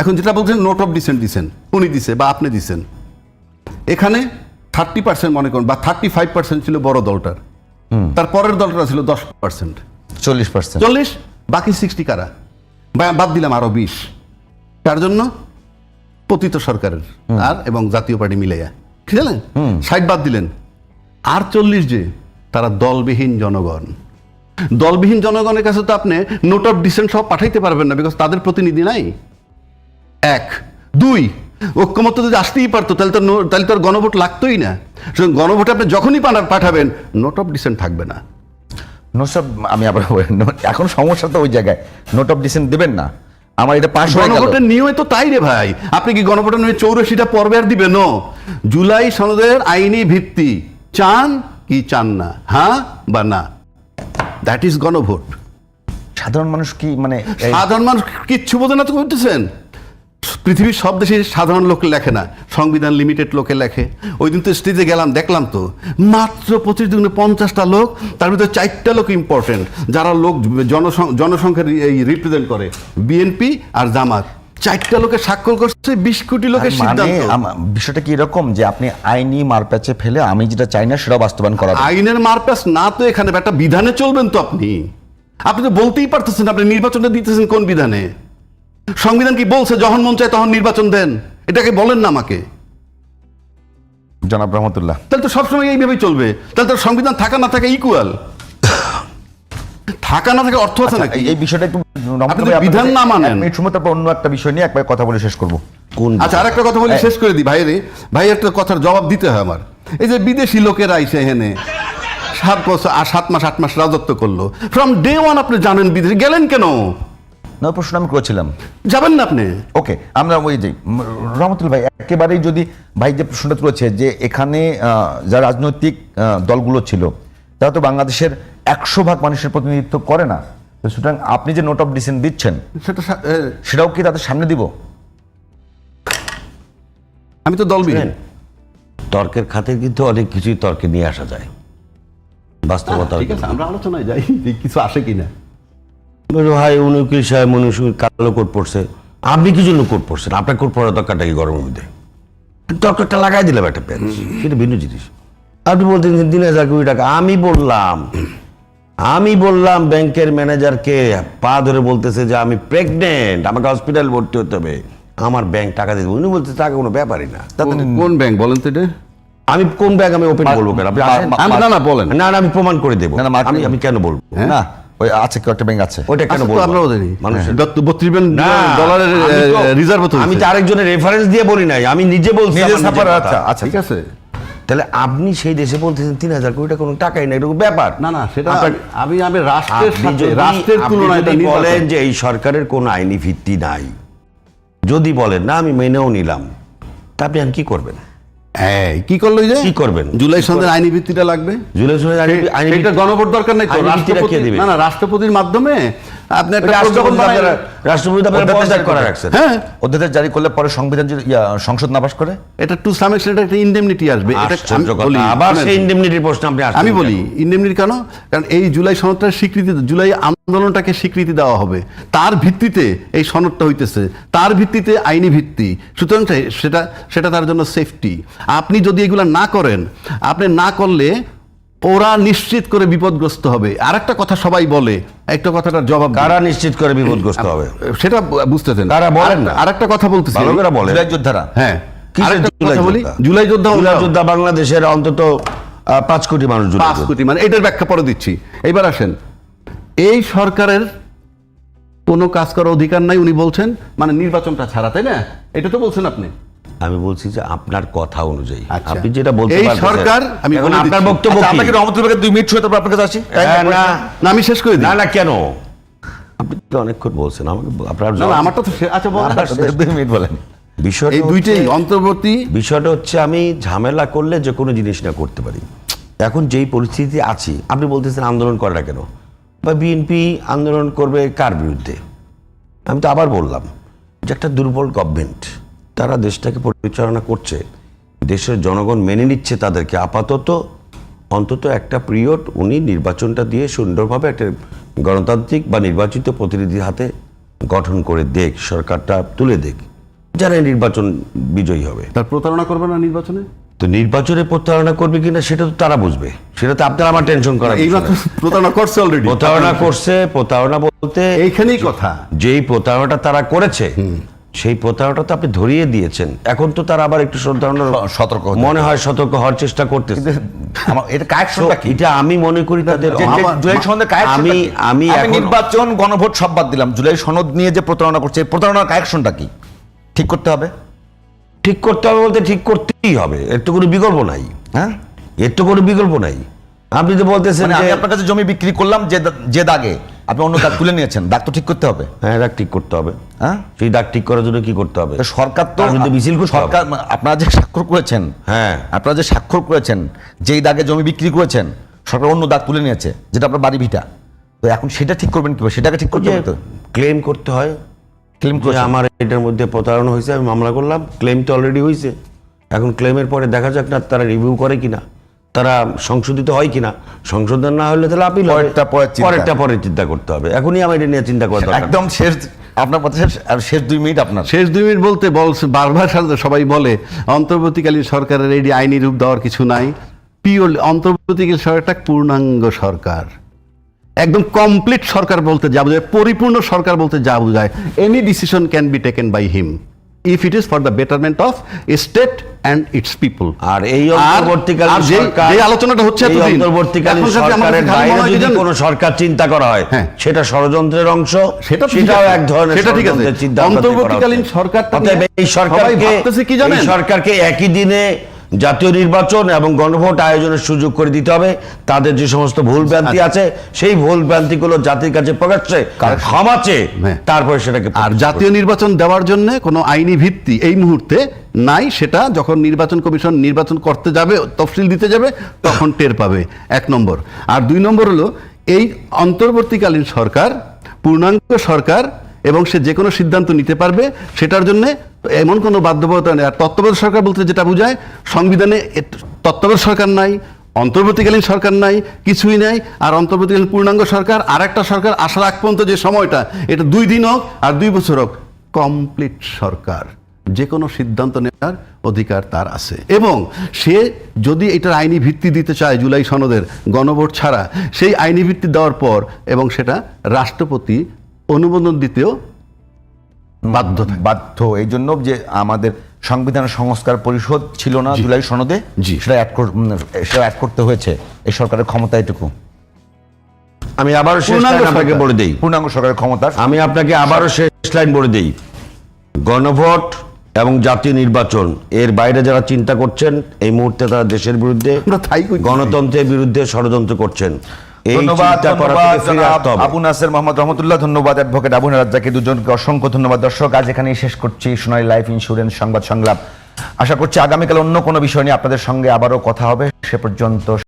এখন যেটা বলছেন নোট অফ ডিসেন্ট দিছেন, উনি দিছে বা আপনি দিছেন, এখানে 30% মনে করুন বা 35% ছিল বড় দলটার, তার পরের দলটা ছিল 10%, 40%, 40, বাকি 60 কারা? বাদ দিলাম আরো 20। কার জন্য? পতিত সরকারের আর এবং জাতীয় পার্টি মিলাইয়া, ঠিক আছে, 60 বাদ দিলেন। আর 40 যে তারা দলবিহীন জনগণ। দলবিহীন জনগণের কাছে তো আপনি নোট অফ ডিসেন্ট সব পাঠাইতে পারবেন না, বিকজ তাদের প্রতিনিধি নাই। 1, 2, ঐক্যমত্য যদি আসতেই পারতো তাহলে তো আর গণভোট লাগতোই না। গণভোটে আপনি যখনই পাঠাবেন নোট অফ ডিসেন্ট থাকবে না। আমি আবার এখন সমস্যা তো ওই জায়গায়, নোট অফ ডিসেন্ট দেবেন না, আমার এটা পাস হয়ে গেল। গণভোটের নিয়মে তো তাই রে ভাই। আপনি কি গণভোটের নিয়মে 84টা পর্বে আর দিবেন? জুলাই সনদের আইনি ভিত্তি চান কি চান না, হ্যাঁ বা না, দ্যাট ইজ গণভোট। সাধারণ মানুষ কি মানে সাধারণ মানুষ কিচ্ছু বোঝে না তো করতেছেন। পৃথিবীর সব দেশে সাধারণ লোক লেখে না, সংবিধান লিমিটেড লোকে লেখে। ওই দিন তো স্টেজে গেলাম, দেখলাম তো মাত্র 25 দিনে 50টা লোক, তার ভিতরে 4টা লোক ইম্পর্টেন্ট, যারা লোক জনসংখ্যার রিপ্রেজেন্ট করে, বিএনপি আর জামাত। 4টা লোকে স্বাক্ষর করছে, 20 কোটি লোকের সিদ্ধান্ত। বিষয়টা কি এরকম যে আপনি আইনি মারপ্যাচে ফেলে আমি যেটা চাই না সেটা বাস্তবায়ন করা? আইনের মারপ্যাচ না তো, এখানে একটা বিধানে চলবেন তো। আপনি তো বলতেই পারতেছেন, আপনি নির্বাচনটা দিতেছেন কোন বিধানে? সংবিধান কি বলছে যখন মন চায় তখন নির্বাচন দেন? এটাকে বলেন না আমাকে, জনাব রহমতুল্লাহ। তাহলে তো সবসময় এইভাবেই চলবে, তাহলে তো সংবিধান থাকা না থাকা ইকুয়াল। থাকা না থাকে অর্থ আছে নাকি? এই বিষয়টা একটু আপনি তো বিধান না মানেন। এক মিনিট সময়, তারপর অন্য একটা বিষয় নিয়ে একবার কথা বলে শেষ করবো। কোন আচ্ছা, আরেকটা কথা বলি, শেষ করে দিই। ভাই একটা কথার জবাব দিতে হয় আমার। এই যে বিদেশি লোকেরা আইসে এখানে 7 বছর 7 মাস 8 মাস রাজত্ব করলো, ফ্রম ডে ওয়ান আপনি জানেন বিদেশে গেলেন কেন? না, প্রশ্ন আমি করেছিলাম। যাবেন না আপনি? ওকে, আমরা ওই যে রহমতুল ভাই একেবারেই যদি ভাই যে প্রশ্নটা তুলেছে যে এখানে যা রাজনৈতিক দলগুলো ছিল তারা তো বাংলাদেশের 100% মানুষের প্রতিনিধিত্ব করে না, তো সুতরাং আপনি যে নোট অফ ডিসেন্ট দিচ্ছেন সেটাও কি তাদের সামনে দিব? আমি তো দলবিহীন। তর্কের খাতে কিন্তু অনেক কিছুই তর্কে নিয়ে আসা যায়, বাস্তবতা। ঠিক আছে, আমরা আলোচনায় যাই, কিছু আসে কিনা। ভাই উনি উকিল সাহেব মনুষ্য কালো কোট পড়ছে, আপনি কি জন্য কোট পড়ছেন? আপনার কোট পড়ার দরকারটা কি গরমের মধ্যে? তর্কটা লাগাই দিলাম একটা প্যান্ট, সেটা ভিন্ন জিনিস। আপনি বলতেন 3,000 কোটি টাকা। আমি বললাম ব্যাংকের ম্যানেজারকে পা ধরে বলতেছে যে আমি প্রেগনেন্ট, আমাকে হসপিটাল ভর্তি হতে হবে, আমার ব্যাংক টাকা দিতে। উনি বলতে টাকা কোনো ব্যাপারই না। কোন ব্যাংক বলেন তো এটা? আমি কোন ব্যাংক আমি ওপেন বলবো কেন? আপনি আসেন। না বলেন। না আমি প্রমাণ করে দেবো। না, আমি কেন বলবো? না, ওই আছে কেউ একটা ব্যাংক আছে, ওইটা কেন বলবো? আমরাও জানি মানুষের 32 বিলিয়ন ডলারের রিজার্ভ তো। আমি তো আরেকজনের রেফারেন্স দিয়ে বলি নাই, আমি নিজে বলছি। নিজে আমার ছাপার। নিজের আচ্ছা কথা। আচ্ছা, ঠিক আছে। তাহলে আপনি সেই দেশে বলতেছেন 3,000 কোটি টাকা কোনো টাকাই না, এরকম ব্যাপার না সেটা আপনার- আমি রাষ্ট্রের আপনি সাথে যদি- রাষ্ট্রের আপনি তুলনায় যদি বলেন যে এই সরকারের কোনো আইনি ভিত্তি নাই, যদি বলেন না আমি মেনেও নিলাম, তা আপনি এখন কি করবেন? কি করলো যে কি করবেন? জুলাই সন্ধ্যের আইনি ভিত্তিটা লাগবে। জুলাই সনদের আইনি এটা গণভোট দরকার নাই তো, আইনি ভিত্তিটা কে রাষ্ট্রপতি দিবে? না রাষ্ট্রপতির মাধ্যমে আপনি একটা রাষ্ট্রপতি প্রজ্ঞাপন বানায়- রাষ্ট্রপতি আপনারা অধ্যাদেশ পদত্যাগ জারি করা করে। রাখছেন। হ্যাঁ, অধ্যাদেশ জারি করলে পরে সংবিধান যদি সংসদ নাপাস করে, এটা টু সাম এক্সটেন্ট একটা ইনডেমনিটি আসবে। এটা আশ্চর্য আমি কথা। বলি, আবার শুনেন। সেই ইনডেমনিটির প্রশ্ন আপনি আসছেন আমি কেন? বলি ইনডেমনিটি কেন? কারণ এই জুলাই সনদটার স্বীকৃতি, জুলাই আন্দোলনটাকে স্বীকৃতি দেওয়া হবে, তার ভিত্তিতে এই সনদটা হইতেছে, তার ভিত্তিতে আইনি ভিত্তি। সুতরাং সেটা তার জন্য সেফটি। আপনি যদি এগুলা না করেন, আপনি না করলে ওরা নিশ্চিত করে বিপদগ্রস্ত হবে। আরেকটা কথা সবাই বলে, একটা কথাটার জবাব দিই। কারা নিশ্চিত করে বিপদগ্রস্ত হবে? সেটা বুঝতেছেন। কারা বলেন না? আরেকটা কথা বলতেছি, ভালো করে বলেন। জুলাই যোদ্ধারা। হ্যাঁ, কিসের আরেকটা জুলাই কথা বলি, যোদ্ধা? জুলাই যোদ্ধা জুলাই যোদ্ধা বাংলাদেশের অন্তত 5 কোটি মানুষ জুলাই 5 কোটি, মানে এটার ব্যাখ্যা পরে দিচ্ছি। এইবার আসেন, এই সরকারের কোনো কাজ করার অধিকার নাই উনি বলছেন, মানে নির্বাচনটা ছাড়া, তাই না? এটা তো বলছেন আপনি। আমি বলছি যে আপনার কথা অনুযায়ী আচ্ছা। আপনি যেটা বলতে এই পারতেছেন। সরকার, আমি এখন বলে আপনার দিচ্ছি। বক্তব্য আচ্ছা, কি? আপনাকে রহমতুল ভাইকে 2 মিনিট শুয়ে তারপর আপনার কাছে আসি। না না আমি শেষ করে দিই। না কেন? আপনি তো অনেকক্ষণ বলছেন আমাকে, আপনার না, না, আমারটা তো আচ্ছা বলেন। 2 মিনিট বলেন। বিষয়টা এই দুইটাই অন্তর্বর্তী। বিষয়টা হচ্ছে আমি ঝামেলা করলে যে কোনো জিনিস না করতে পারি। এখন যেই পরিস্থিতি আছি, আপনি বলতেছেন আন্দোলন করে না কেন, বা বিএনপি আন্দোলন করবে কার বিরুদ্ধে? আমি তো আবার বললাম যে একটা দুর্বল গভর্নমেন্ট, তারা দেশটাকে পরিচালনা করছে, দেশের জনগণ মেনে নিচ্ছে তাদেরকে। আপাতত অন্তত একটা পিরিয়ড উনি নির্বাচনটা দিয়ে সুন্দরভাবে একটা গণতান্ত্রিক বা নির্বাচিত প্রতিনিধির হাতে গঠন করে দেখ, সরকারটা তুলে দেখ, যারা নির্বাচন বিজয়ী হবে। তার প্রতারণা করবে না নির্বাচনে? তো নির্বাচনে প্রতারণা করবে কিনা সেটা তো তারা বুঝবে, সেটা তো আপনার আমার টেনশন করা এই মাত্র প্রতারণা করছে অলরেডি। প্রতারণা করছে। প্রতারণা বলতে এইখানেই কথা। যেই প্রতারণাটা তারা করেছে সেই প্রতারণাটা তো আপনি ধরিয়ে দিয়েছেন। এখন তো তারা আবার একটু সতর্ক হতে মনে হয় সতর্ক হওয়ার চেষ্টা করতেছে। এটা কারেকশনটা কি? এটা আমি মনে করি তাদের জুলাই সনদের কারেকশনটা কি? আমি এখন নির্বাচন গণভোট সব বাদ দিলাম, জুলাই সনদ নিয়ে যে প্রতারণা করছে, এই প্রতারণার কারেকশনটা কি? ঠিক করতে হবে। ঠিক করতে হবে বলতে ঠিক করতেই হবে, এর তো কোনো বিকল্প নাই। হ্যাঁ, এর তো কোনো বিকল্প নাই। আপনি তো বলতেছেন মানে যে আমি আপনার কাছে জমি বিক্রি করলাম যে দাগে, আপনি অন্য দাগ তুলে নিয়েছেন, দাগ তো ঠিক করতে হবে। হ্যাঁ, দাগ ঠিক করতে হবে। হ্যাঁ, সেই দাগ ঠিক করার জন্য কি করতে হবে? তো সরকার তো তার বিরুদ্ধে মিছিল করতে হবে। সরকার, আপনারা যে স্বাক্ষর করেছেন, হ্যাঁ, আপনারা যে স্বাক্ষর করেছেন, যেই দাগে জমি বিক্রি করেছেন, সরকার অন্য দাগ তুলে নিয়েছে, যেটা আপনার বাড়ি ভিটা। তো এখন সেটা ঠিক করবেন কিভাবে? সেটাকে ঠিক করতে হবে তো। ক্লেম করতে হয়, ক্লেম যে আমার এটার মধ্যে প্রতারণা হয়েছে, আমি মামলা করলাম, ক্লেম তো অলরেডি হয়েছে। এখন ক্লেমের পরে দেখা যাক না তারা রিভিউ করে কিনা, তারা সংশোধিত হয় কিনা। সংশোধন না হলে তাহলে আপিল হবে। পরেরটা পরে চিন্তা করতে হবে। এখনই আমার এটা নিয়ে চিন্তা করা দরকার। একদম শেষ, আপনার কথা শেষ, আর শেষ 2 মিনিট আপনার। শেষ 2 মিনিট বলতে বারবার সবাই বলে অন্তর্বর্তীকালীন সরকারের এই আইনি রূপ দেওয়ার কিছু নাই। পিওরলি অন্তর্বর্তীকালীন সরকারটা পূর্ণাঙ্গ সরকার, একদম কমপ্লিট সরকার বলতে যা বোঝায়, পরিপূর্ণ সরকার বলতে যা বোঝায়, any decision can be taken by him. If it is for the betterment of state and its people. আর এই অন্তর্বর্তীকালীন সরকার, যে আলোচনাটা হচ্ছে এই এতদিন, অন্তর্বর্তীকালীন এখন কাছে আমাদের সরকারের খালি মনে বাইরে হয় কি যদি জানেন? কোনো সরকার চিন্তা করা হয়, হ্যাঁ। সেটা ষড়যন্ত্রের অংশ, সেটা ঠিক সেটাও আছে। এক ধরনের সেটা ঠিক আছে। ষড়যন্ত্রের চিন্তা ভাবনা করা অন্তর্বর্তীকালীন হচ্ছে। সরকারটা অতএব নিয়ে এই সবাই ভাবতেছে কি জানেন? সরকারকে একই দিনে জাতীয় নির্বাচন এবং গণভোট আয়োজনের সুযোগ করে দিতে হবে। তাদের যে সমস্ত ভুল ভ্রান্তি আছে, সেই ভুল ভ্রান্তিগুলো জাতির কাছে প্রকাশ্যে ক্ষমা চেয়ে হ্যাঁ। তারপরে সেটাকে আর জাতীয় নির্বাচন দেওয়ার জন্য কোনো আইনি ভিত্তি এই মুহূর্তে নাই। সেটা যখন নির্বাচন কমিশন নির্বাচন করতে যাবে, তফসিল দিতে যাবে, তখন টের পাবে, 1 নম্বর। আর 2 নম্বর হলো এই অন্তর্বর্তীকালীন সরকার পূর্ণাঙ্গ সরকার এবং সে যে কোনো সিদ্ধান্ত নিতে পারবে, সেটার জন্য এমন কোনো বাধ্যবাধকতা নেই। আর তত্ত্বাবধায়ক সরকার বলতে যেটা বোঝায়, সংবিধানে তত্ত্বাবধায়ক সরকার নাই, অন্তর্বর্তীকালীন সরকার নাই, কিছুই নাই। আর অন্তর্বর্তীকালীন পূর্ণাঙ্গ সরকার, আর একটা সরকার আসার আগ পর্যন্ত যে সময়টা, এটা 2 দিন হোক আর 2 বছর হোক, কমপ্লিট সরকার, যে কোনো সিদ্ধান্ত নেওয়ার অধিকার তার আছে। এবং সে যদি এটার আইনি ভিত্তি দিতে চায় জুলাই সনদের গণভোট ছাড়া, সেই আইনি ভিত্তি দেওয়ার পর এবং সেটা রাষ্ট্রপতি অনুমোদন দিতেও বাধ্য থাকে। বাধ্য এই জন্য যে আমাদের সংবিধান সংস্কার পরিষদ ছিল না জুলাই সনদে, জি। সেটা অ্যাড করতে হয়েছে এই সরকারের ক্ষমতা এটুকু। আমি আবারও শেষ পূর্ণাঙ্গ লাইন আপনাকে সরকার, বলে দেই, পূর্ণাঙ্গ সরকারের ক্ষমতা। আমি আপনাকে আবারও শেষ লাইন বলে দেই, গণভোট এবং জাতীয় নির্বাচন এর বাইরে যারা চিন্তা করছেন, এই মুহূর্তে তারা দেশের বিরুদ্ধে, আমরা তাই করছি। গণতন্ত্রের বিরুদ্ধে ষড়যন্ত্র করছেন। এই ধন্যবাদ, চিন্তা করা ধন্যবাদ থেকে ফিরে জনাব আসতে হবে। আবু নাসের মোহাম্মদ রহমতুল্লাহ, ধন্যবাদ অ্যাডভোকেট আবু রাজ্জাককে, দুজনকে অসংখ্য ধন্যবাদ। দর্শক, আজ এখানেই শেষ করছি সোনালী লাইফ ইন্স্যুরেন্স সংবাদ সংলাপ। আশা করছি আগামীকাল অন্য কোনো বিষয় নিয়ে আপনাদের সঙ্গে আবারও কথা হবে। সে পর্যন্ত